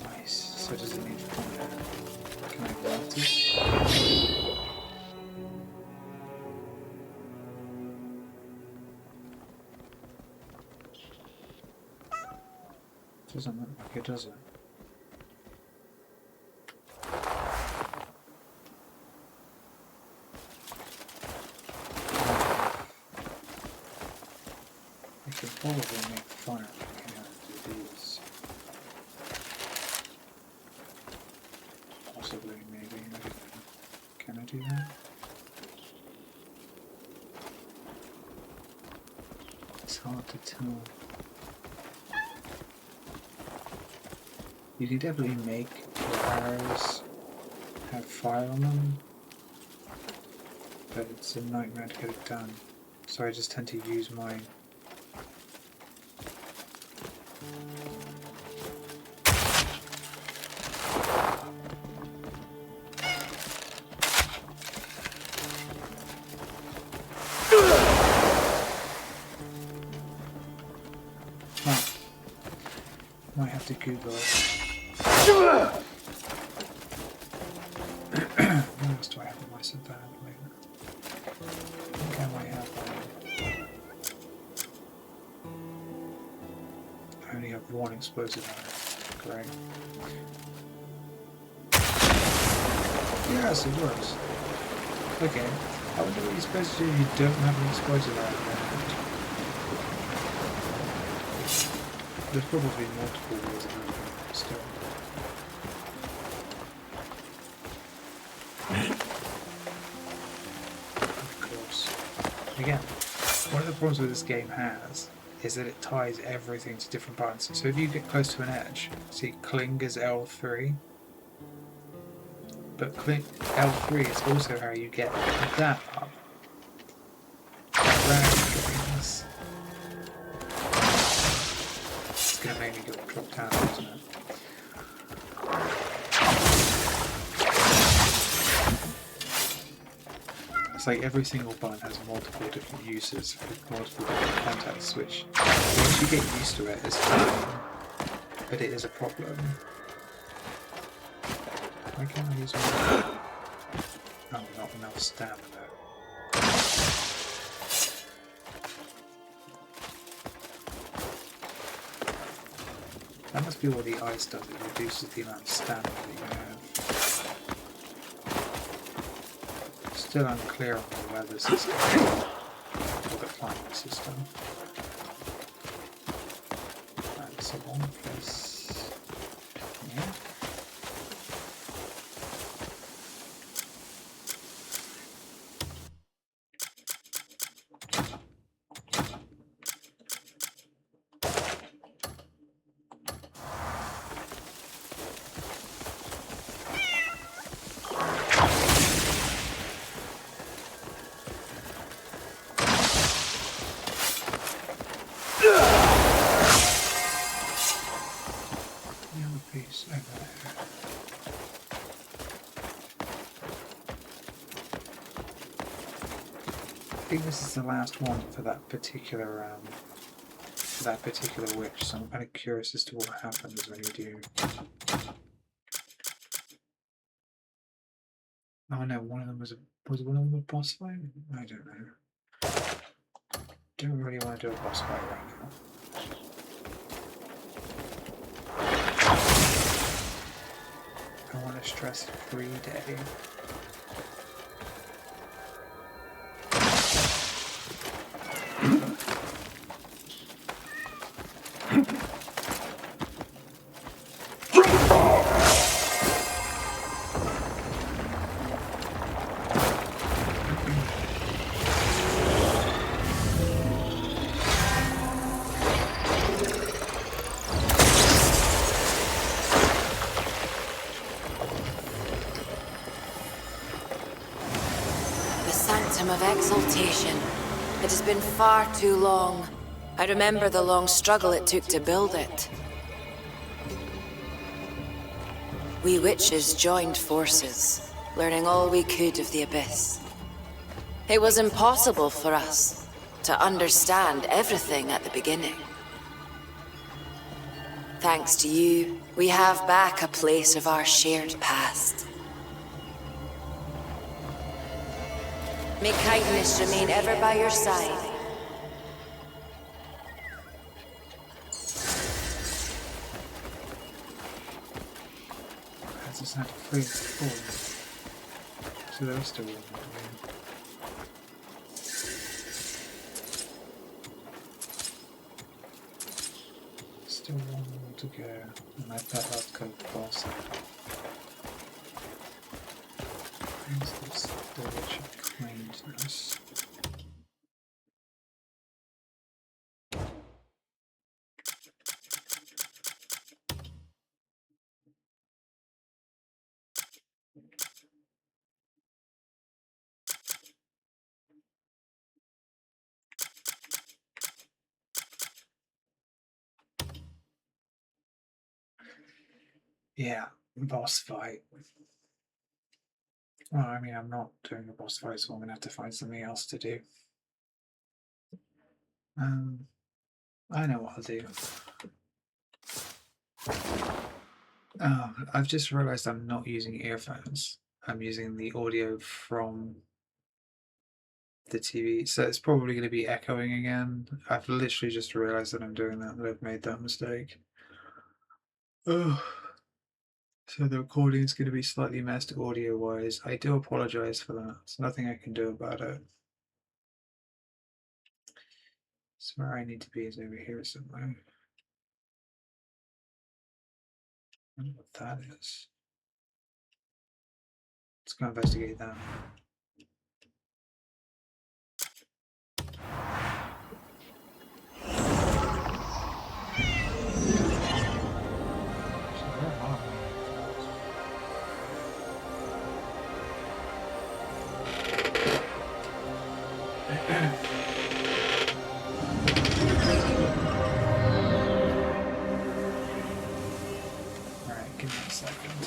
Nice. So does it need fire? Can I melt it? Doesn't look like it, does it? Probably make fire looking at these. Possibly, maybe, I don't know. Can do that. It's hard to tell. You can definitely make your arrows have fire on them, but it's a nightmare to get it done. So I just tend to use mine. Might have to Google it. What else do I have in my Savannah? I think I might have I only have one explosive arrow. Great. Yes, it works. Okay. I wonder what you're supposed to do if you don't have an explosive arrow. There's probably multiple ways of doing it still. Of course. Again, one of the problems with this game has is that it ties everything to different buttons. So if you get close to an edge, see cling is L3, but L3 is also how you get that up. Drag it's going to make me go drop down, isn't it? It's like every single button has multiple different uses with multiple different contexts, which once you get used to it, it's fine, but it is a problem. Why can't I use my... Oh, not enough stamina. That must be what the ice does, it reduces the amount of stamina that you have. Still unclear on the weather system, or the climate system. That's a long place. Yeah. I think this is the last one for that particular witch, so I'm kind of curious as to what happens when you do. Oh no, one of them was one of them a boss fight? I don't know. Don't really want to do a boss fight right now. I want a stress-free day. Of exaltation. It has been far too long. I remember the long struggle it took to build it. We witches joined forces, learning all we could of the Abyss. It was impossible for us to understand everything at the beginning. Thanks to you, we have back a place of our shared past. May kindness remain ever by your side. I just had to freeze before. So there was still one more. Still one more to go, and I bet that's going to boss. Is this the witch of kindness? Yeah, boss fight. Well, I mean, I'm not doing a boss fight, so I'm gonna have to find something else to do. I know what I'll do. I've just realized I'm not using earphones. I'm using the audio from the TV, so it's probably going to be echoing again. I've literally just realized that I'm doing that I've made that mistake. Oh, so the recording is going to be slightly messed audio-wise. I do apologize for that. There's nothing I can do about it. So where I need to be is over here somewhere. I don't know what that is. Let's go investigate that. So where am I? Alright, give me a second.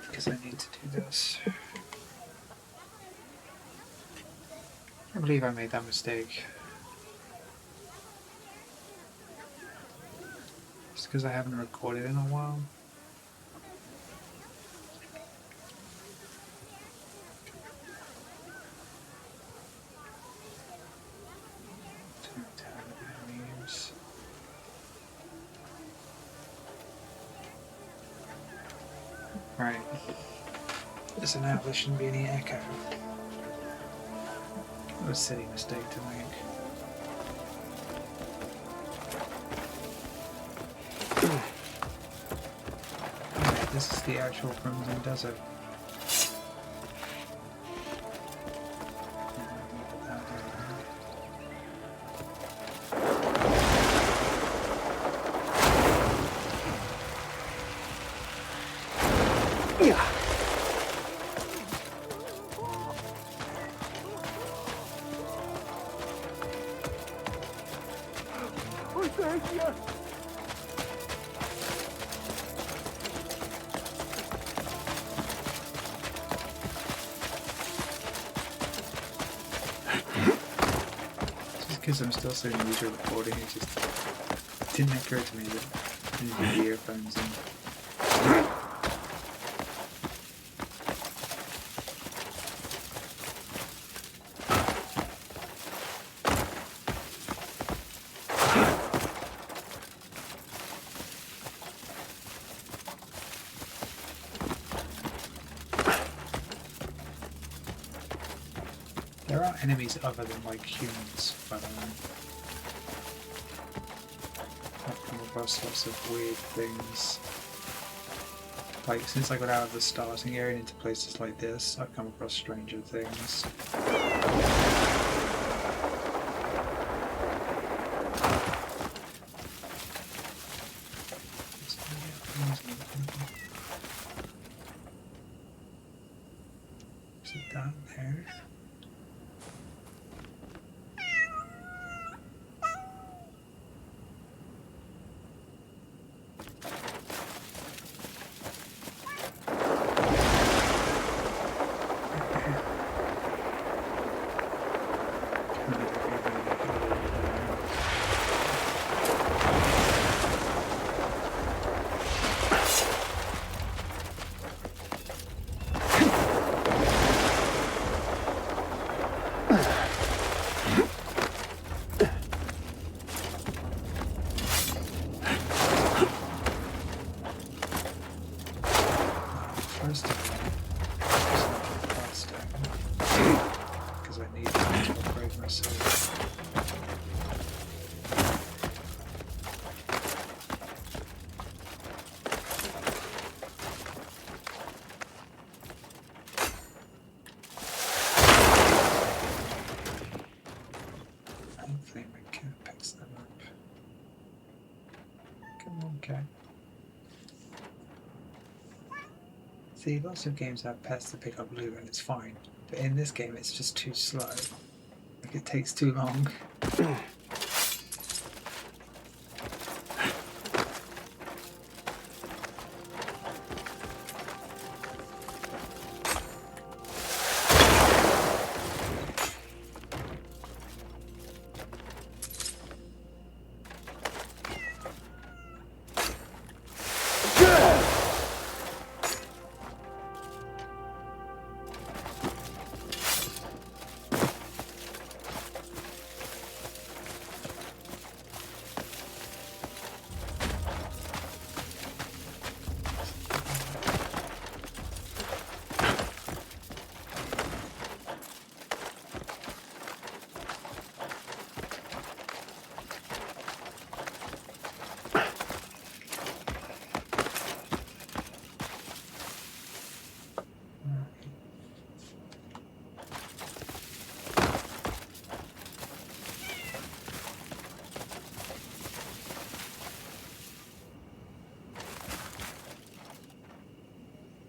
Because I need to do this. I believe I made that mistake. It's because I haven't recorded in a while. Right. So now there shouldn't be any echo. What a silly mistake to make. Right, this is the actual Crimson Desert. Because I'm still so new to recording, it just didn't occur to me that I needed the earphones in. There are enemies other than like humans, by the way. I've come across lots of weird things. Like, since I got out of the starting area and into places like this, I've come across stranger things. Is it down there? Because I need to upgrade myself. See, lots of games have pets to pick up loot and it's fine, but in this game it's just too slow. Like, it takes too long.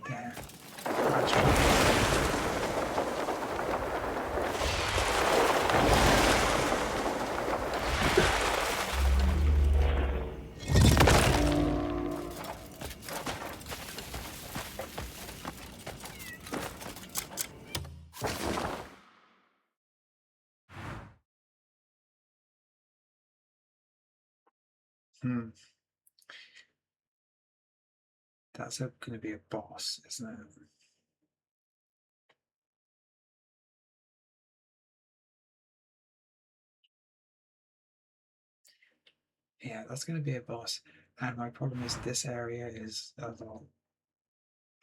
There. That's going to be a boss, isn't it? Yeah, that's going to be a boss. And my problem is this area is a lot.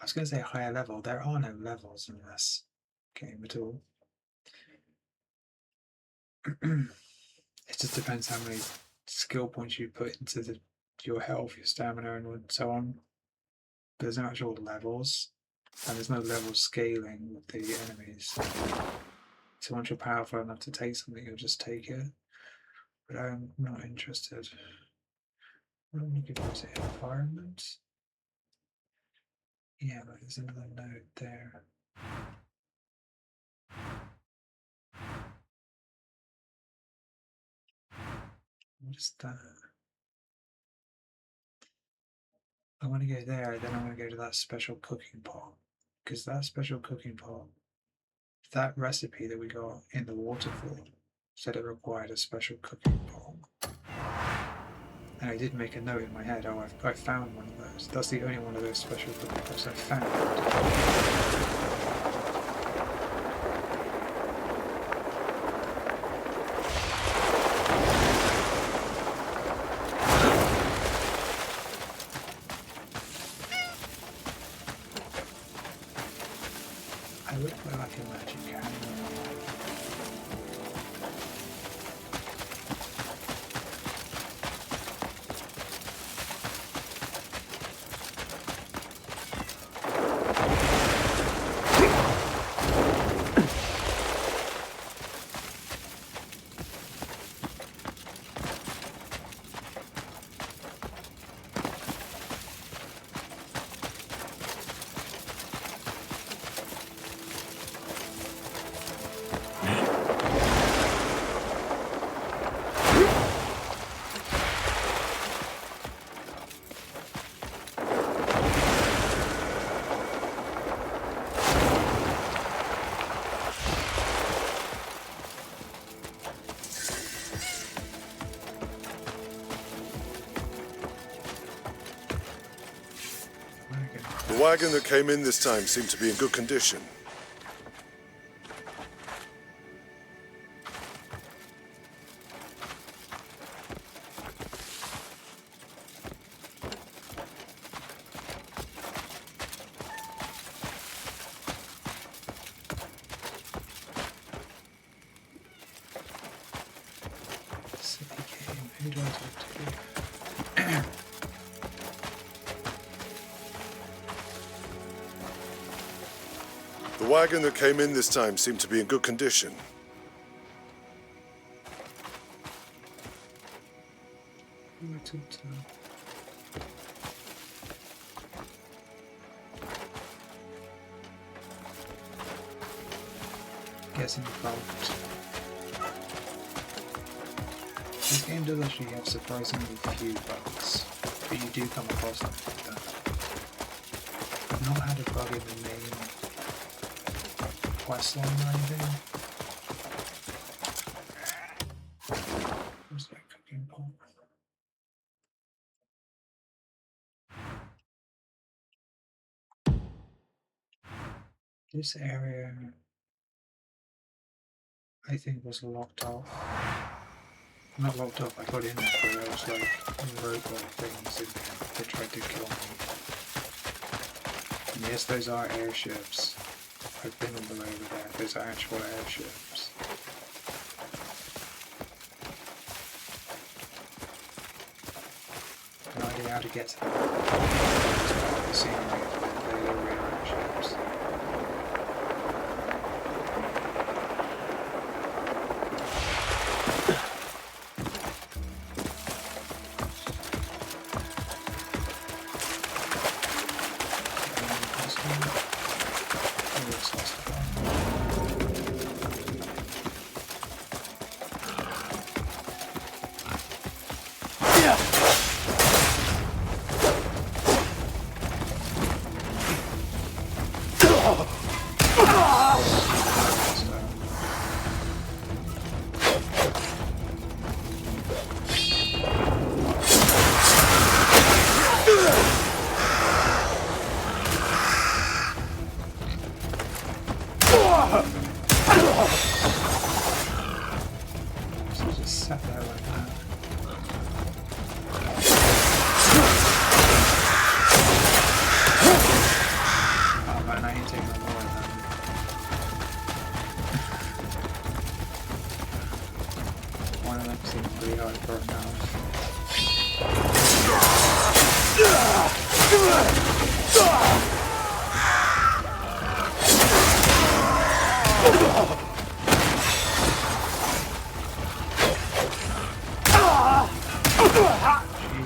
I was going to say higher level. There are no levels in this game at all. It just depends how many skill points you put into your health, your stamina, and so on. There's no actual levels, and there's no level scaling with the enemies. So once you're powerful enough to take something, you'll just take it. But I'm not interested. What do we go to environment? Yeah, but there's another node there. What is that? I want to go there, then I want to go to that special cooking pot. Because that special cooking pot, that recipe that we got in the waterfall said it required a special cooking pot. And I did make a note in my head, oh, I found one of those. That's the only one of those special cooking pots I found. I would play like a magic cannon. The wagon that came in this time seemed to be in good condition. City game, who do I talk to? The wagon that came in this time seemed to be in good condition. Who do I talk to? gets involved. This game does actually have surprisingly few bugs, but you do come across them like that. I've not had a bug in the main quest line or anything. Where's that cooking pot? This area, I think, was locked off. Not locked off, I got in there, but there was like robot things in there that tried to kill me. And yes, those are airships. I've been all the way over there. Those are actual airships. No idea how to get to them. It's part of the scenery, but they are real airships.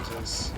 Jesus.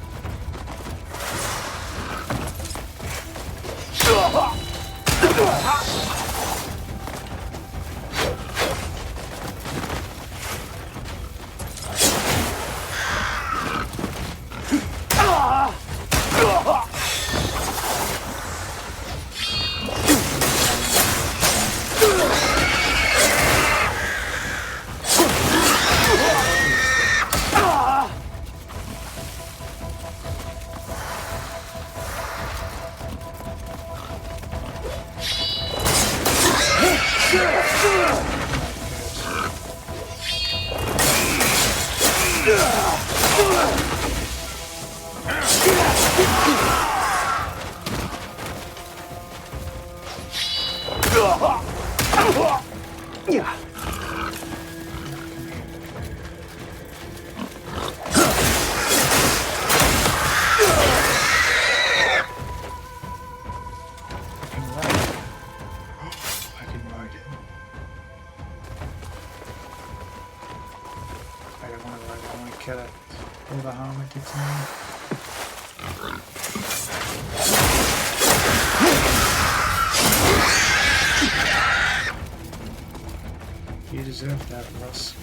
You deserve that, Russ.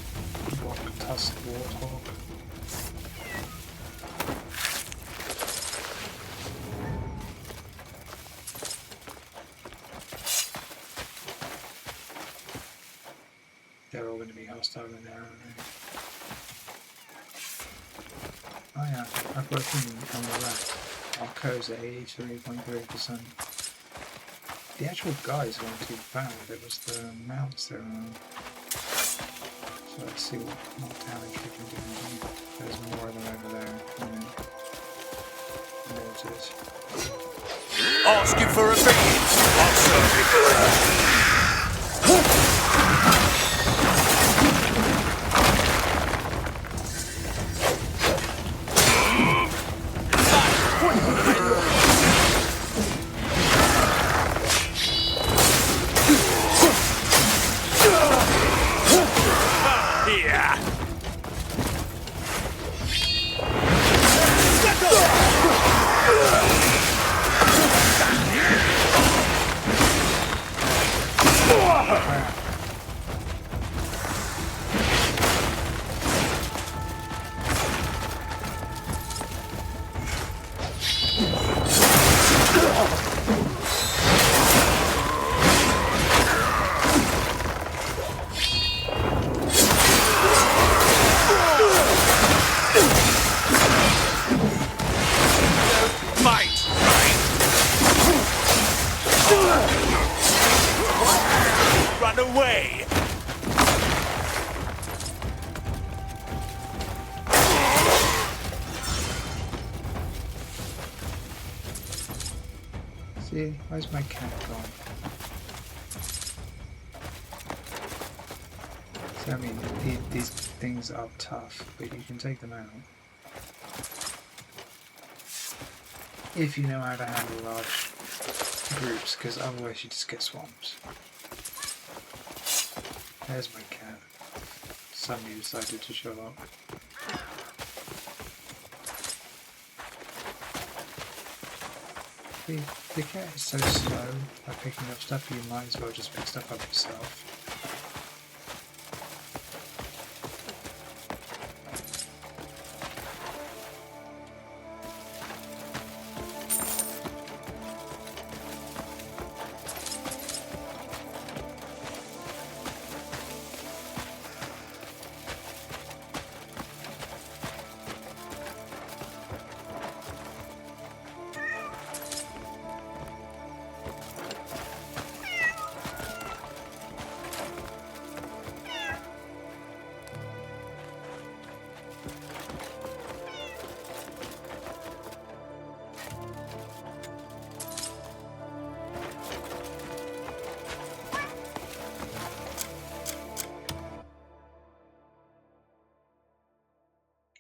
Tusk Warthog. They're all going to be hostile in there, aren't they? Oh yeah, I've got a thing on the left. Our code's at 83.3%. The actual guys weren't too bad, it was the mounts that were on. So let's see what damage we can do. There's more of them over there. Noted. Asking for obedience. I'll serve it. Run away! See, where's my cat gone? So I mean, these things are tough, but you can take them out. If you know how to handle large groups, because otherwise you just get swamped. There's my cat. Somebody decided to show up. The cat is so slow at picking up stuff, you might as well just pick stuff up yourself.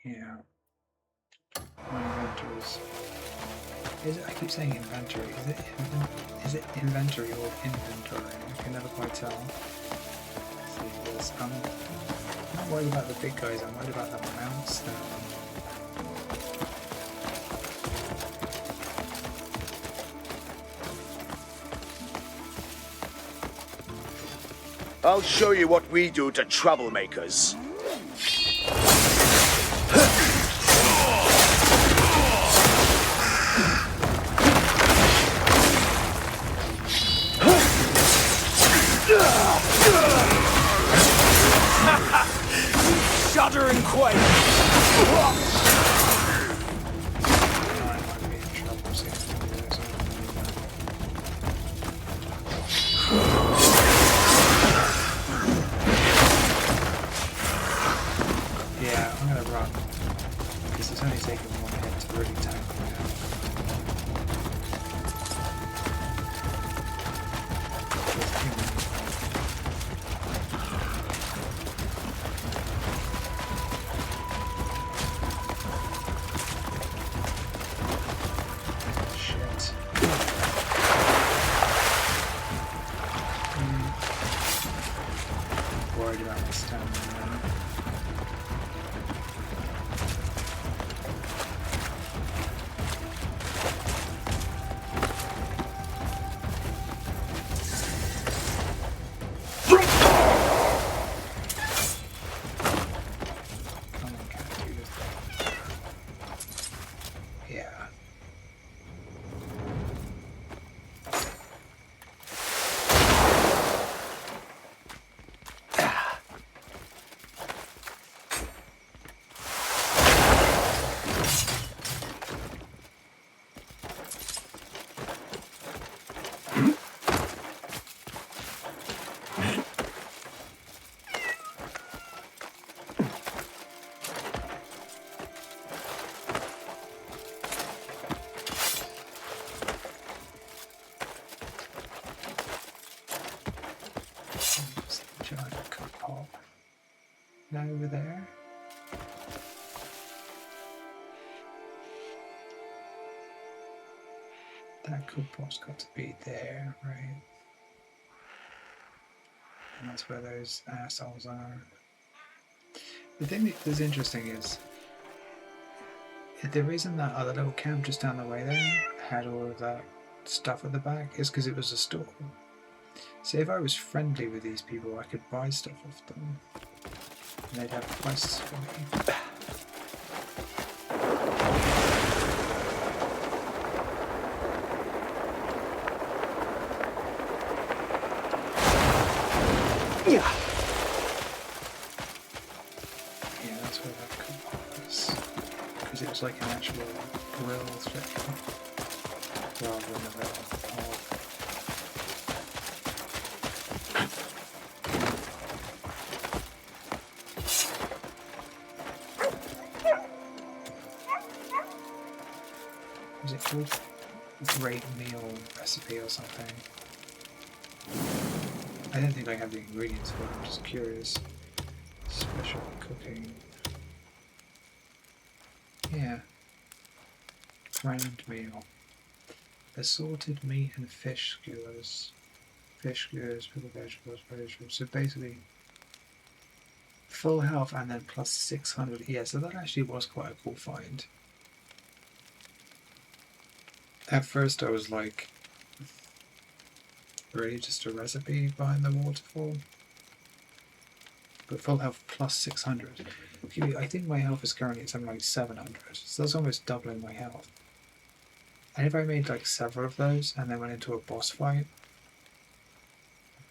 Yeah. My inventories. Is it? I keep saying inventory. Is it inventory or inventory? I can never quite tell. See this. I'm not worried about the big guys. I'm worried about the mounts. I'll show you what we do to troublemakers. Shudder and quake! Yeah, I'm gonna run. Because it's only taken one hit to really tank me out. Shit. Worried about my stamina now. Yeah. Giant cup hole. Now over there. That cup pot's got to be there, right? And that's where those assholes are. The thing that's interesting is the reason that other little camp just down the way there had all of that stuff at the back is because it was a store. See, if I was friendly with these people, I could buy stuff off them. And they'd have quests for me. Yeah. Yeah, that's where that could was. Because it was like an actual grill thing rather than a real hog. called? Great meal recipe or something. I don't think I have the ingredients for it, I'm just curious. Special cooking. Yeah. Grand meal. Assorted meat and fish skewers. Fish skewers, pickled vegetables, vegetables. So basically, full health and then plus 600. Yeah, so that actually was quite a cool find. At first I was like, really just a recipe behind the waterfall? But full health plus 600. I think my health is currently at something like 700, so that's almost doubling my health. And if I made like several of those and then went into a boss fight,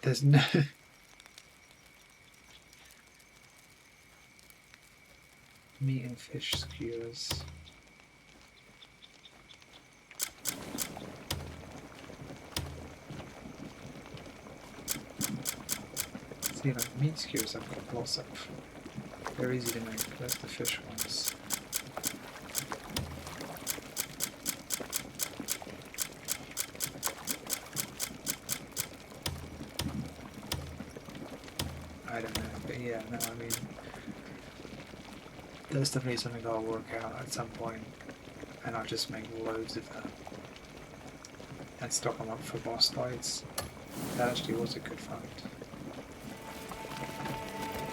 there's no... Meat and fish skewers. See, like meat skewers I've got lots of. They're easy to make. Where's the fish ones? I don't know, but yeah, no, I mean, there's definitely something I'll work out at some point, and I'll just make loads of them and stock them up for boss fights. That actually was a good find.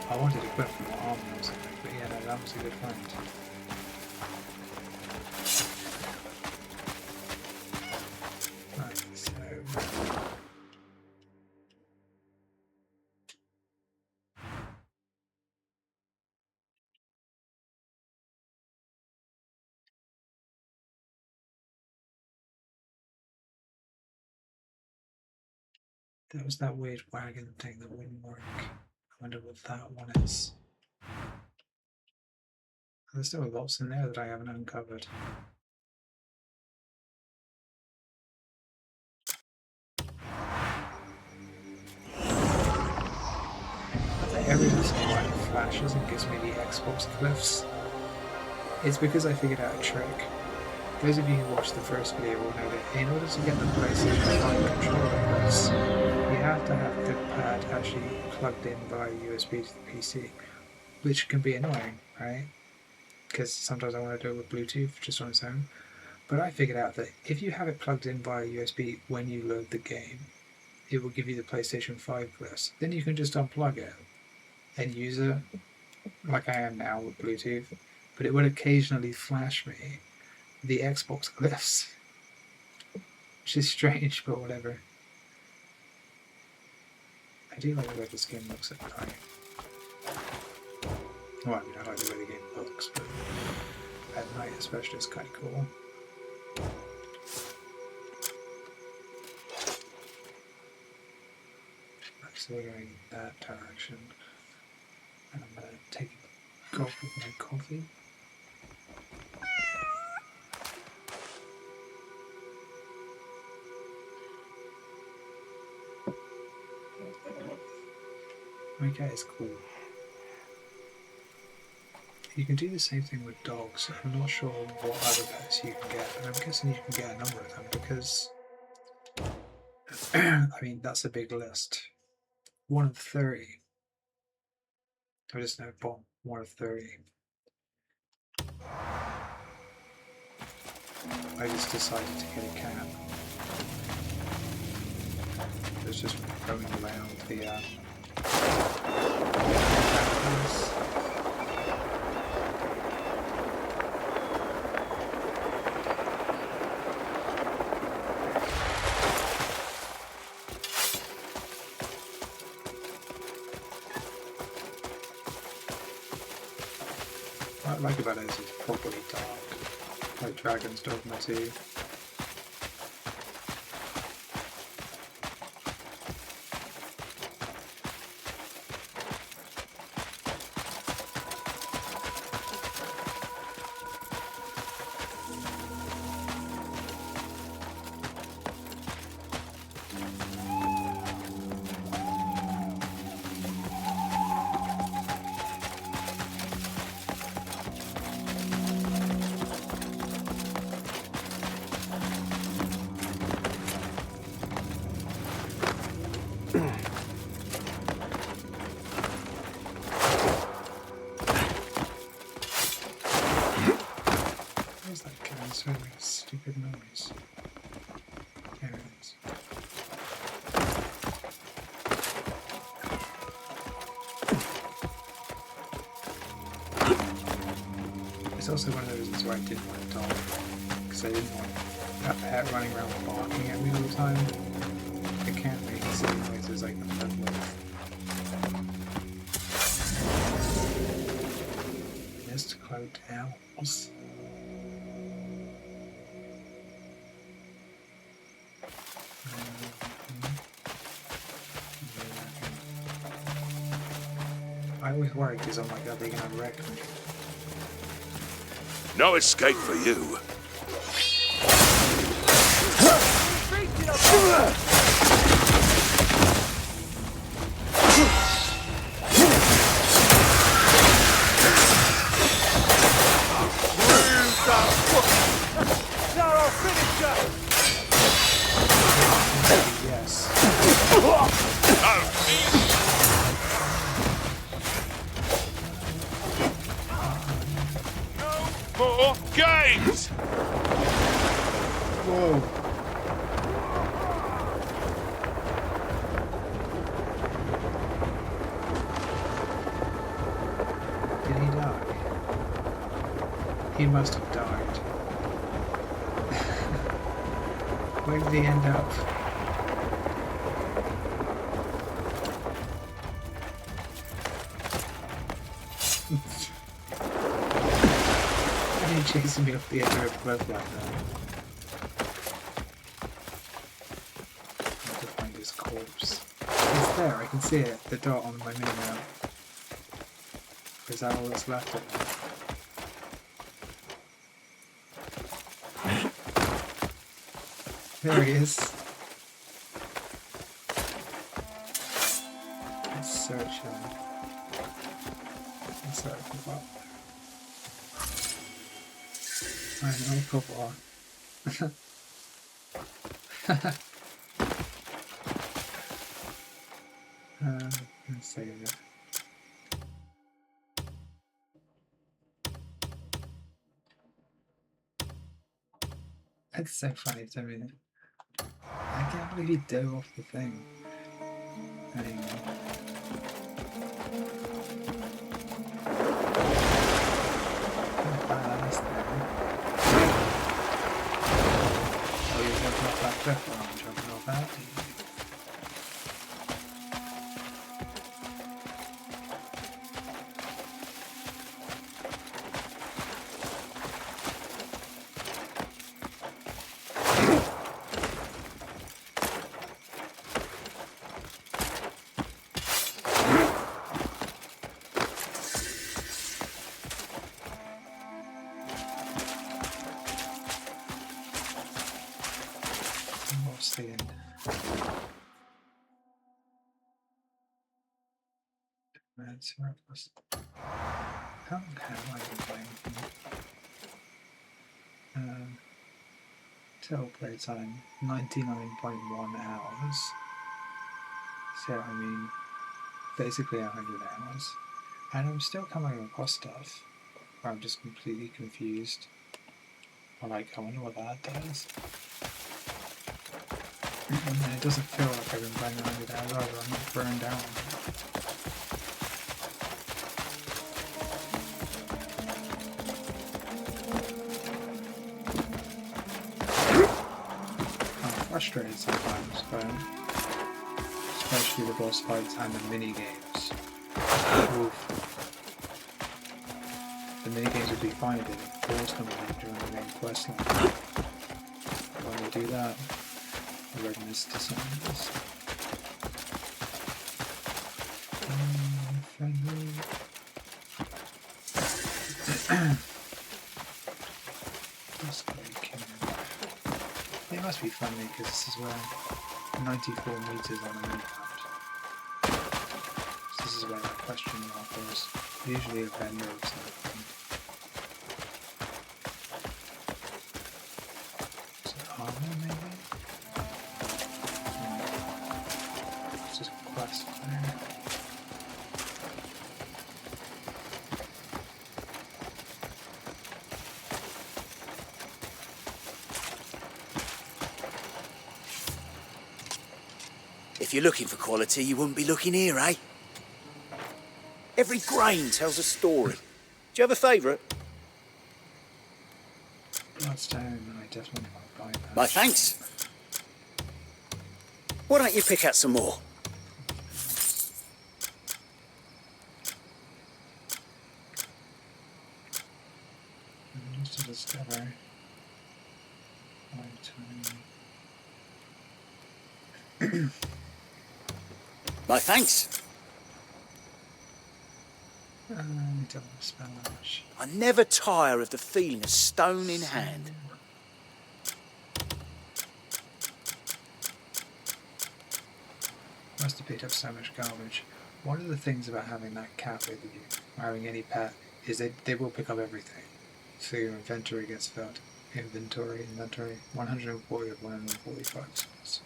I wanted to equip for armor or something, but yeah, no, that was a good find. Right, so... There was that weird wagon thing that wouldn't work. I wonder what that one is. There's still lots in there that I haven't uncovered. Every once in a while it flashes and gives me the Xbox glyphs. It's because I figured out a trick. Those of you who watched the first video will know that in order to get the PlayStation 5 controller glyphs, you have to have the pad actually plugged in via USB to the PC, which can be annoying, right? Because sometimes I want to do it with Bluetooth just on its own. But I figured out that if you have it plugged in via USB when you load the game, it will give you the PlayStation 5 glyphs. Then you can just unplug it and use it like I am now with Bluetooth, but it would occasionally flash me the Xbox glyphs, which is strange, but whatever. I do like the way this game looks at night. Well, I mean, I like the way the game looks, but at night especially it's kind of cool. Right, so we're going in that direction. And I'm going to take a gulp of my coffee. My cat is cool. You can do the same thing with dogs. I'm not sure what other pets you can get, but I'm guessing you can get a number of them because, I mean, that's a big list. 1 of 30. I just know bomb 1 of 30. I just decided to get a cat. It's just roaming around the what I like about it is it's properly dark, like Dragon's Dogma 2. Where's that guy? It's making a stupid noise. There it is. It's also one of the reasons why I didn't want a dog, because I didn't want that pet running around barking at me all the time. It can't make silly noises like the pet would. Mist cloaked owls. I always worry because I'm like, are they gonna wreck me? No escape for you. Yes. More games! Whoa. Did he die? He must have died. Where did he end up? Why are you chasing me off the edge of a cliff like that? I have to find his corpse. It's there, I can see it, the dot on my mini-map. Is that all that's left of it? There he is. Let's search him. Let's search him up. I know, couple on. Let's save it. It's so funny to me. I can't believe he dove off the thing. Anyway. Badass there. Oh, you're jumping off that cliff while I'm jumping off that? What's the end? That's worthless. How long have I been playing? Total playtime 99.1 hours. So I mean, basically 100 hours. And I'm still coming across stuff where I'm just completely confused. I'm like, I wonder what that does. And it doesn't feel like I've been playing 100 hours either. I'm not burned out. I'm frustrated sometimes, but especially the boss fights and the mini games. Oof. The mini games would be fine if they forced them during the main quest line. When they do that, readiness to summons. Friendly. It must be friendly because this is where 94 meters on the mini map. So this is where that question mark was. Usually a vendor of something. Is it armor maybe? quest there. If you're looking for quality, you wouldn't be looking here, eh? Every grain tells a story. Do you have a favourite? Bloodstone, I definitely want to buy that. My thanks. Why don't you pick out some more? Just to discover. My thanks. I don't want to spend that much. I never tire of the feeling of stone in hand. Must have picked up so much garbage. One of the things about having that cat with you, or having any pet, is they will pick up everything. So your inventory gets filled. Inventory. 140 of 145 spots.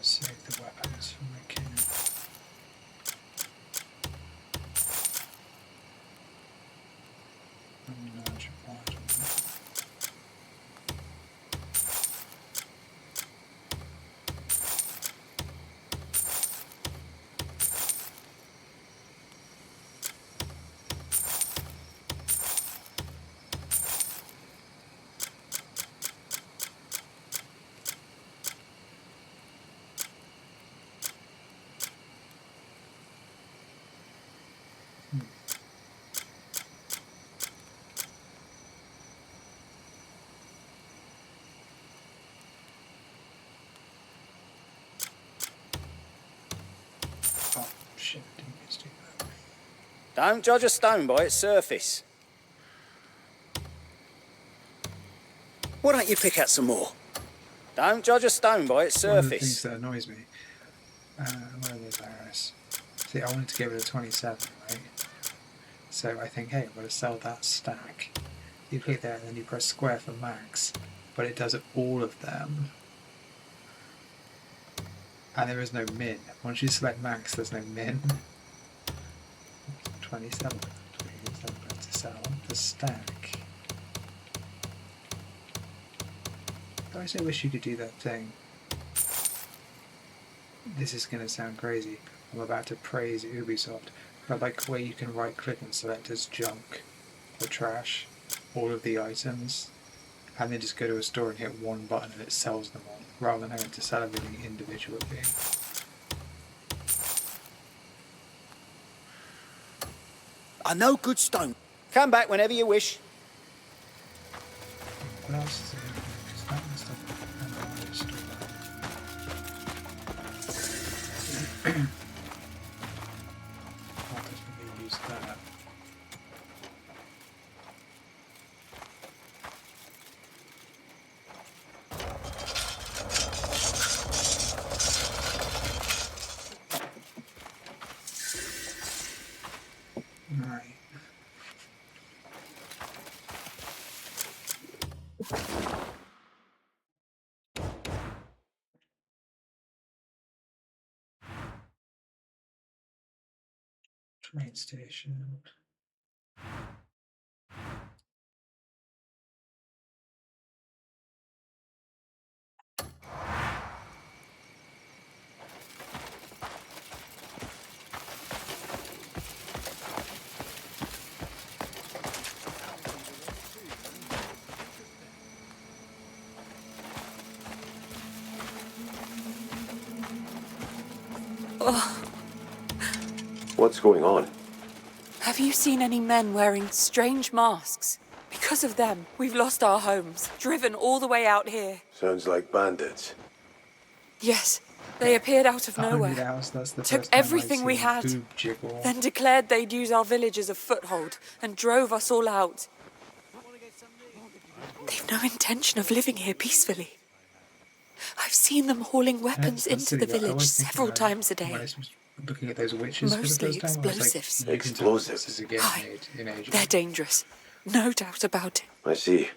Save the weapons from the king. Oh shit, I didn't get to do that. Don't judge a stone by its surface. Why don't you pick out some more? Don't judge a stone by its One of the things surface. that annoys me, where are those arrows? See, I wanted to get rid of 27, right? So I think, hey, I'm going to sell that stack. You click there and then you press square for max, but it does all of them. And there is no min. Once you select max, there's no min. 27 to sell the stack. I always wish you could do that thing. This is going to sound crazy. I'm about to praise Ubisoft, but like where you can right click and select as junk or trash all of the items, and then just go to a store and hit one button and it sells them all, rather than having to sell everything individually. I know good stone. Come back whenever you wish. What else is there? Is that the stuff that I'll definitely use that. Right. Train station. What's going on? Have you seen any men wearing strange masks? Because of them, we've lost our homes, driven all the way out here. Sounds like bandits. Yes, they appeared out of nowhere, That's the took first time everything I've we seen had, boob jiggle. then declared they'd use our village as a foothold and drove us all out. They've no intention of living here peacefully. I've seen them hauling weapons That's into the silly, but I village always think several about times a when day. it's looking at those witches Mostly for the first time. I was explosives. like, Explosives. This is again Aye. in age. They're dangerous. No doubt about it. I see.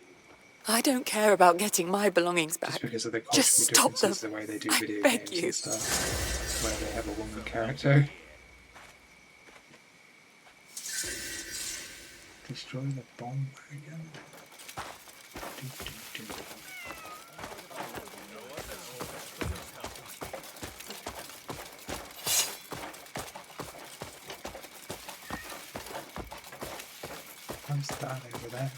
I don't care about getting my belongings back. Just because of the Just cultural stop them. differences, the way they do I video beg games you. and stuff, where they have a woman character. Destroy the bomb wagon. Do. What's that over there?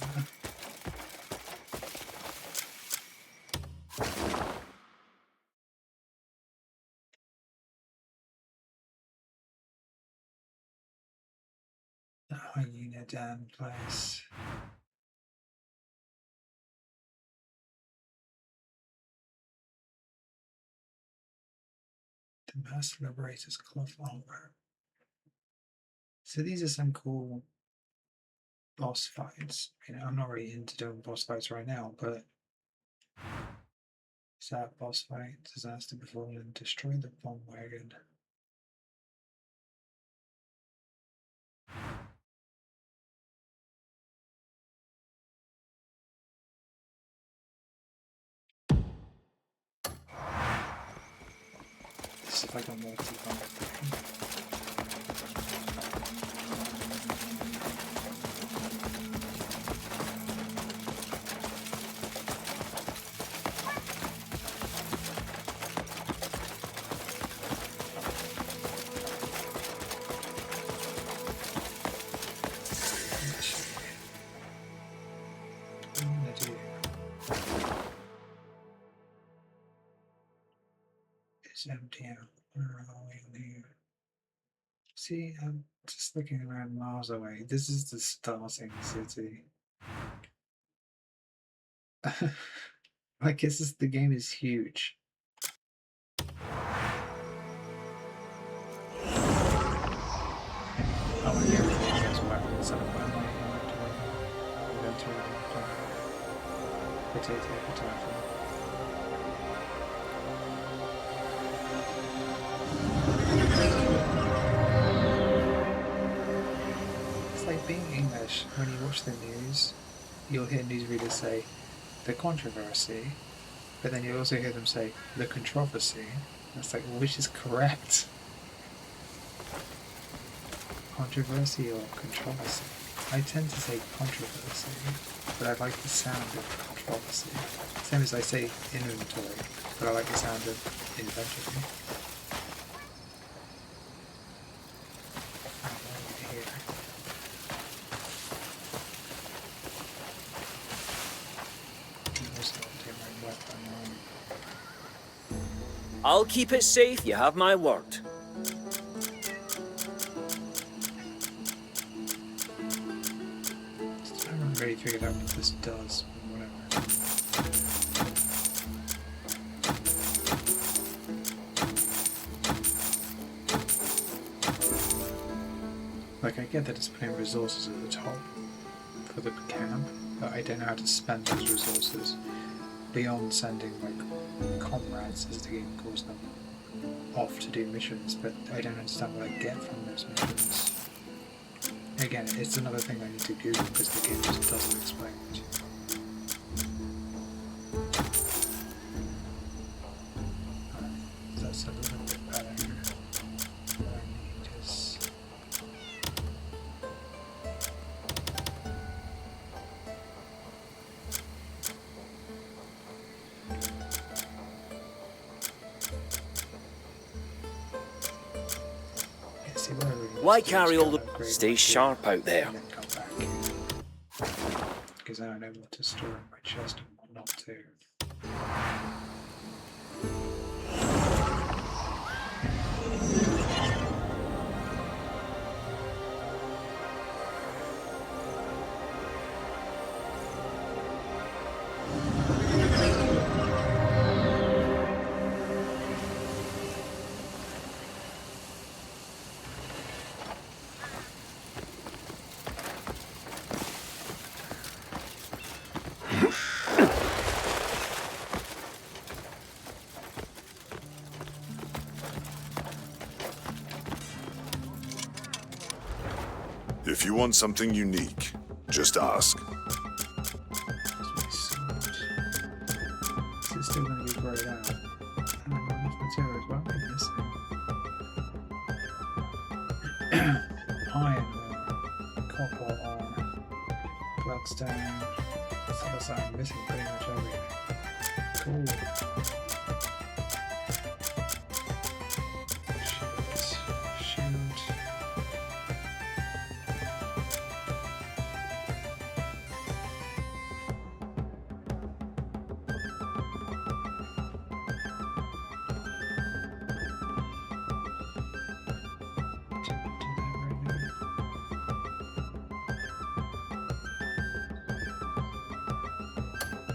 The hyena damn place. The Master Liberator's cloth armor. So these are some cool boss fights. I'm not really into doing boss fights right now, but is that boss fight? Disaster befallen. Destroy the bomb wagon. This is like a multi-bomb thing. It's empty out. Where are we here? See, I'm just looking around miles away. This is the starting city. Like, the game is huge. Oh, yeah, as well. So I'm going to potato. It's like being English. When you watch the news, you'll hear newsreaders say the controversy, but then you also hear them say the controversy. It's like, which is correct? Controversy or controversy? I tend to say controversy, but I like the sound of controversy. Same as I say inventory, but I like the sound of inventory. I'll keep it safe, you have my word. I haven't really figured out what this does, but whatever. Like, I get that it's putting resources at the top for the camp, but I don't know how to spend those resources beyond sending, like, comrades, as the game calls them, off to do missions, but I don't understand what I get from those missions. Again, it's another thing I need to Google because the game just doesn't explain it. That's a little bit better. What I need is... Why carry all the... Stay sharp out there. Because I don't know what to store in my chest and what not to. If you want something unique, just ask. That's my sword. Is it still going to be grayed out? And I've got enough material as well. I'm missing. Iron ore, copper ore, bloodstone. So I'm missing pretty much everything. Cool. Shoot.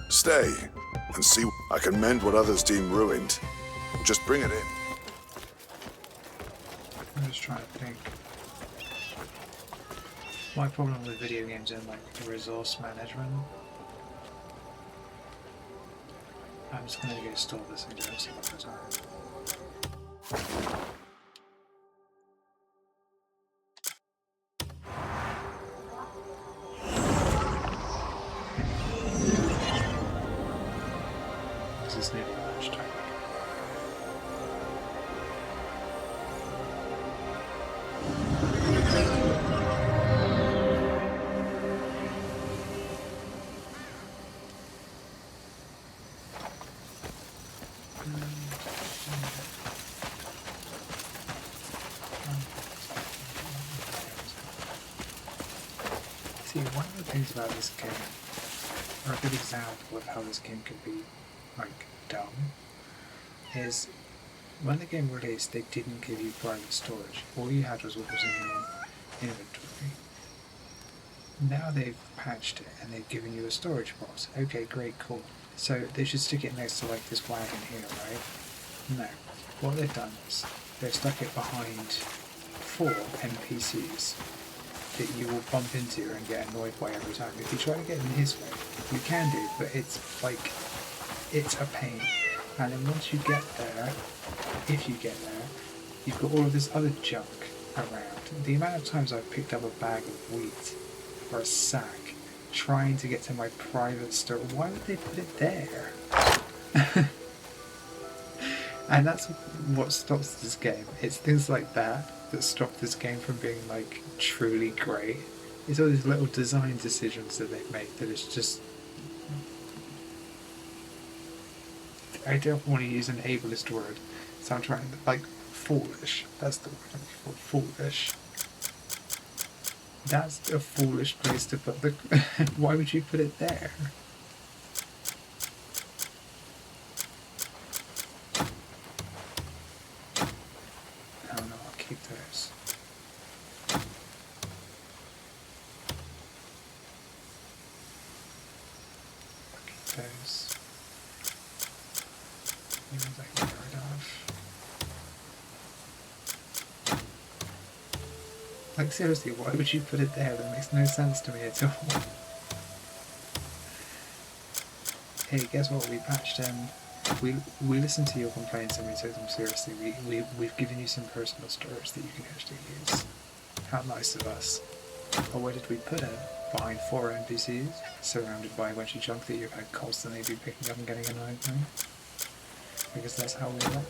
Stay and see. I can mend what others deem ruined. Just bring it in. I'm just trying to think. My problem with video games and like resource management. I'm just gonna go store this and go some other time. This is nearly lunchtime. See, one of the things about this game, or a good example of how this game could be, like, dumb, is when the game released, they didn't give you private storage. All you had was what was in your inventory. Now they've patched it and they've given you a storage box. Okay, great, cool. So they should stick it next to like this wagon here, right? No. What they've done is they've stuck it behind 4 NPCs that you will bump into and get annoyed by every time. If you try to get in his way, you can do, but it's like, it's a pain. And then once you get there, if you get there, you've got all of this other junk around. The amount of times I've picked up a bag of wheat or a sack trying to get to my private store, why would they put it there? And that's what stops this game. It's things like that that stop this game from being like truly great. It's all these little design decisions that they've made that it's just, I don't want to use an ableist word, so I'm trying to, like, foolish. That's the word I'm looking for, foolish. That's a foolish place to put the... Why would you put it there? I don't know, I'll keep those. I'll keep those. These I can get rid of. Like, seriously, why would you put it there? That makes no sense to me at all. Hey, guess what? We patched we listened to your complaints and we took them seriously. We've given you some personal storage that you can actually use. How nice of us. But where did we put it? Behind 4 NPCs, surrounded by a bunch of junk that you've had constantly be picking up and getting annoyed by. Because that's how we roll.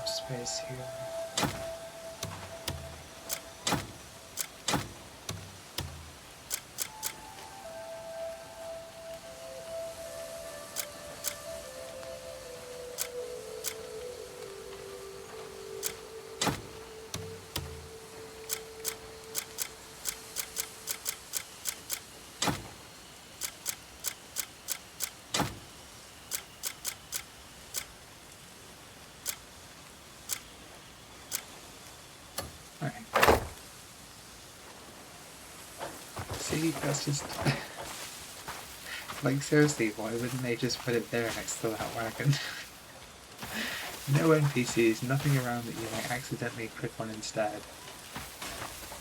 Space here. See, that's just... like, seriously, why wouldn't they just put it there next to that wagon? No NPCs, nothing around that you like accidentally click on instead.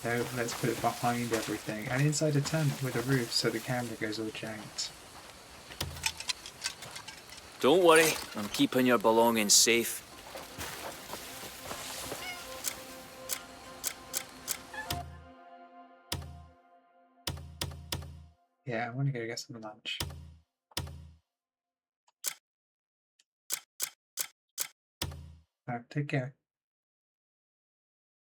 No, let's put it behind everything and inside a tent with a roof so the camera goes all janked. Don't worry, I'm keeping your belongings safe. Yeah, I want to go get some lunch. Alright, take care.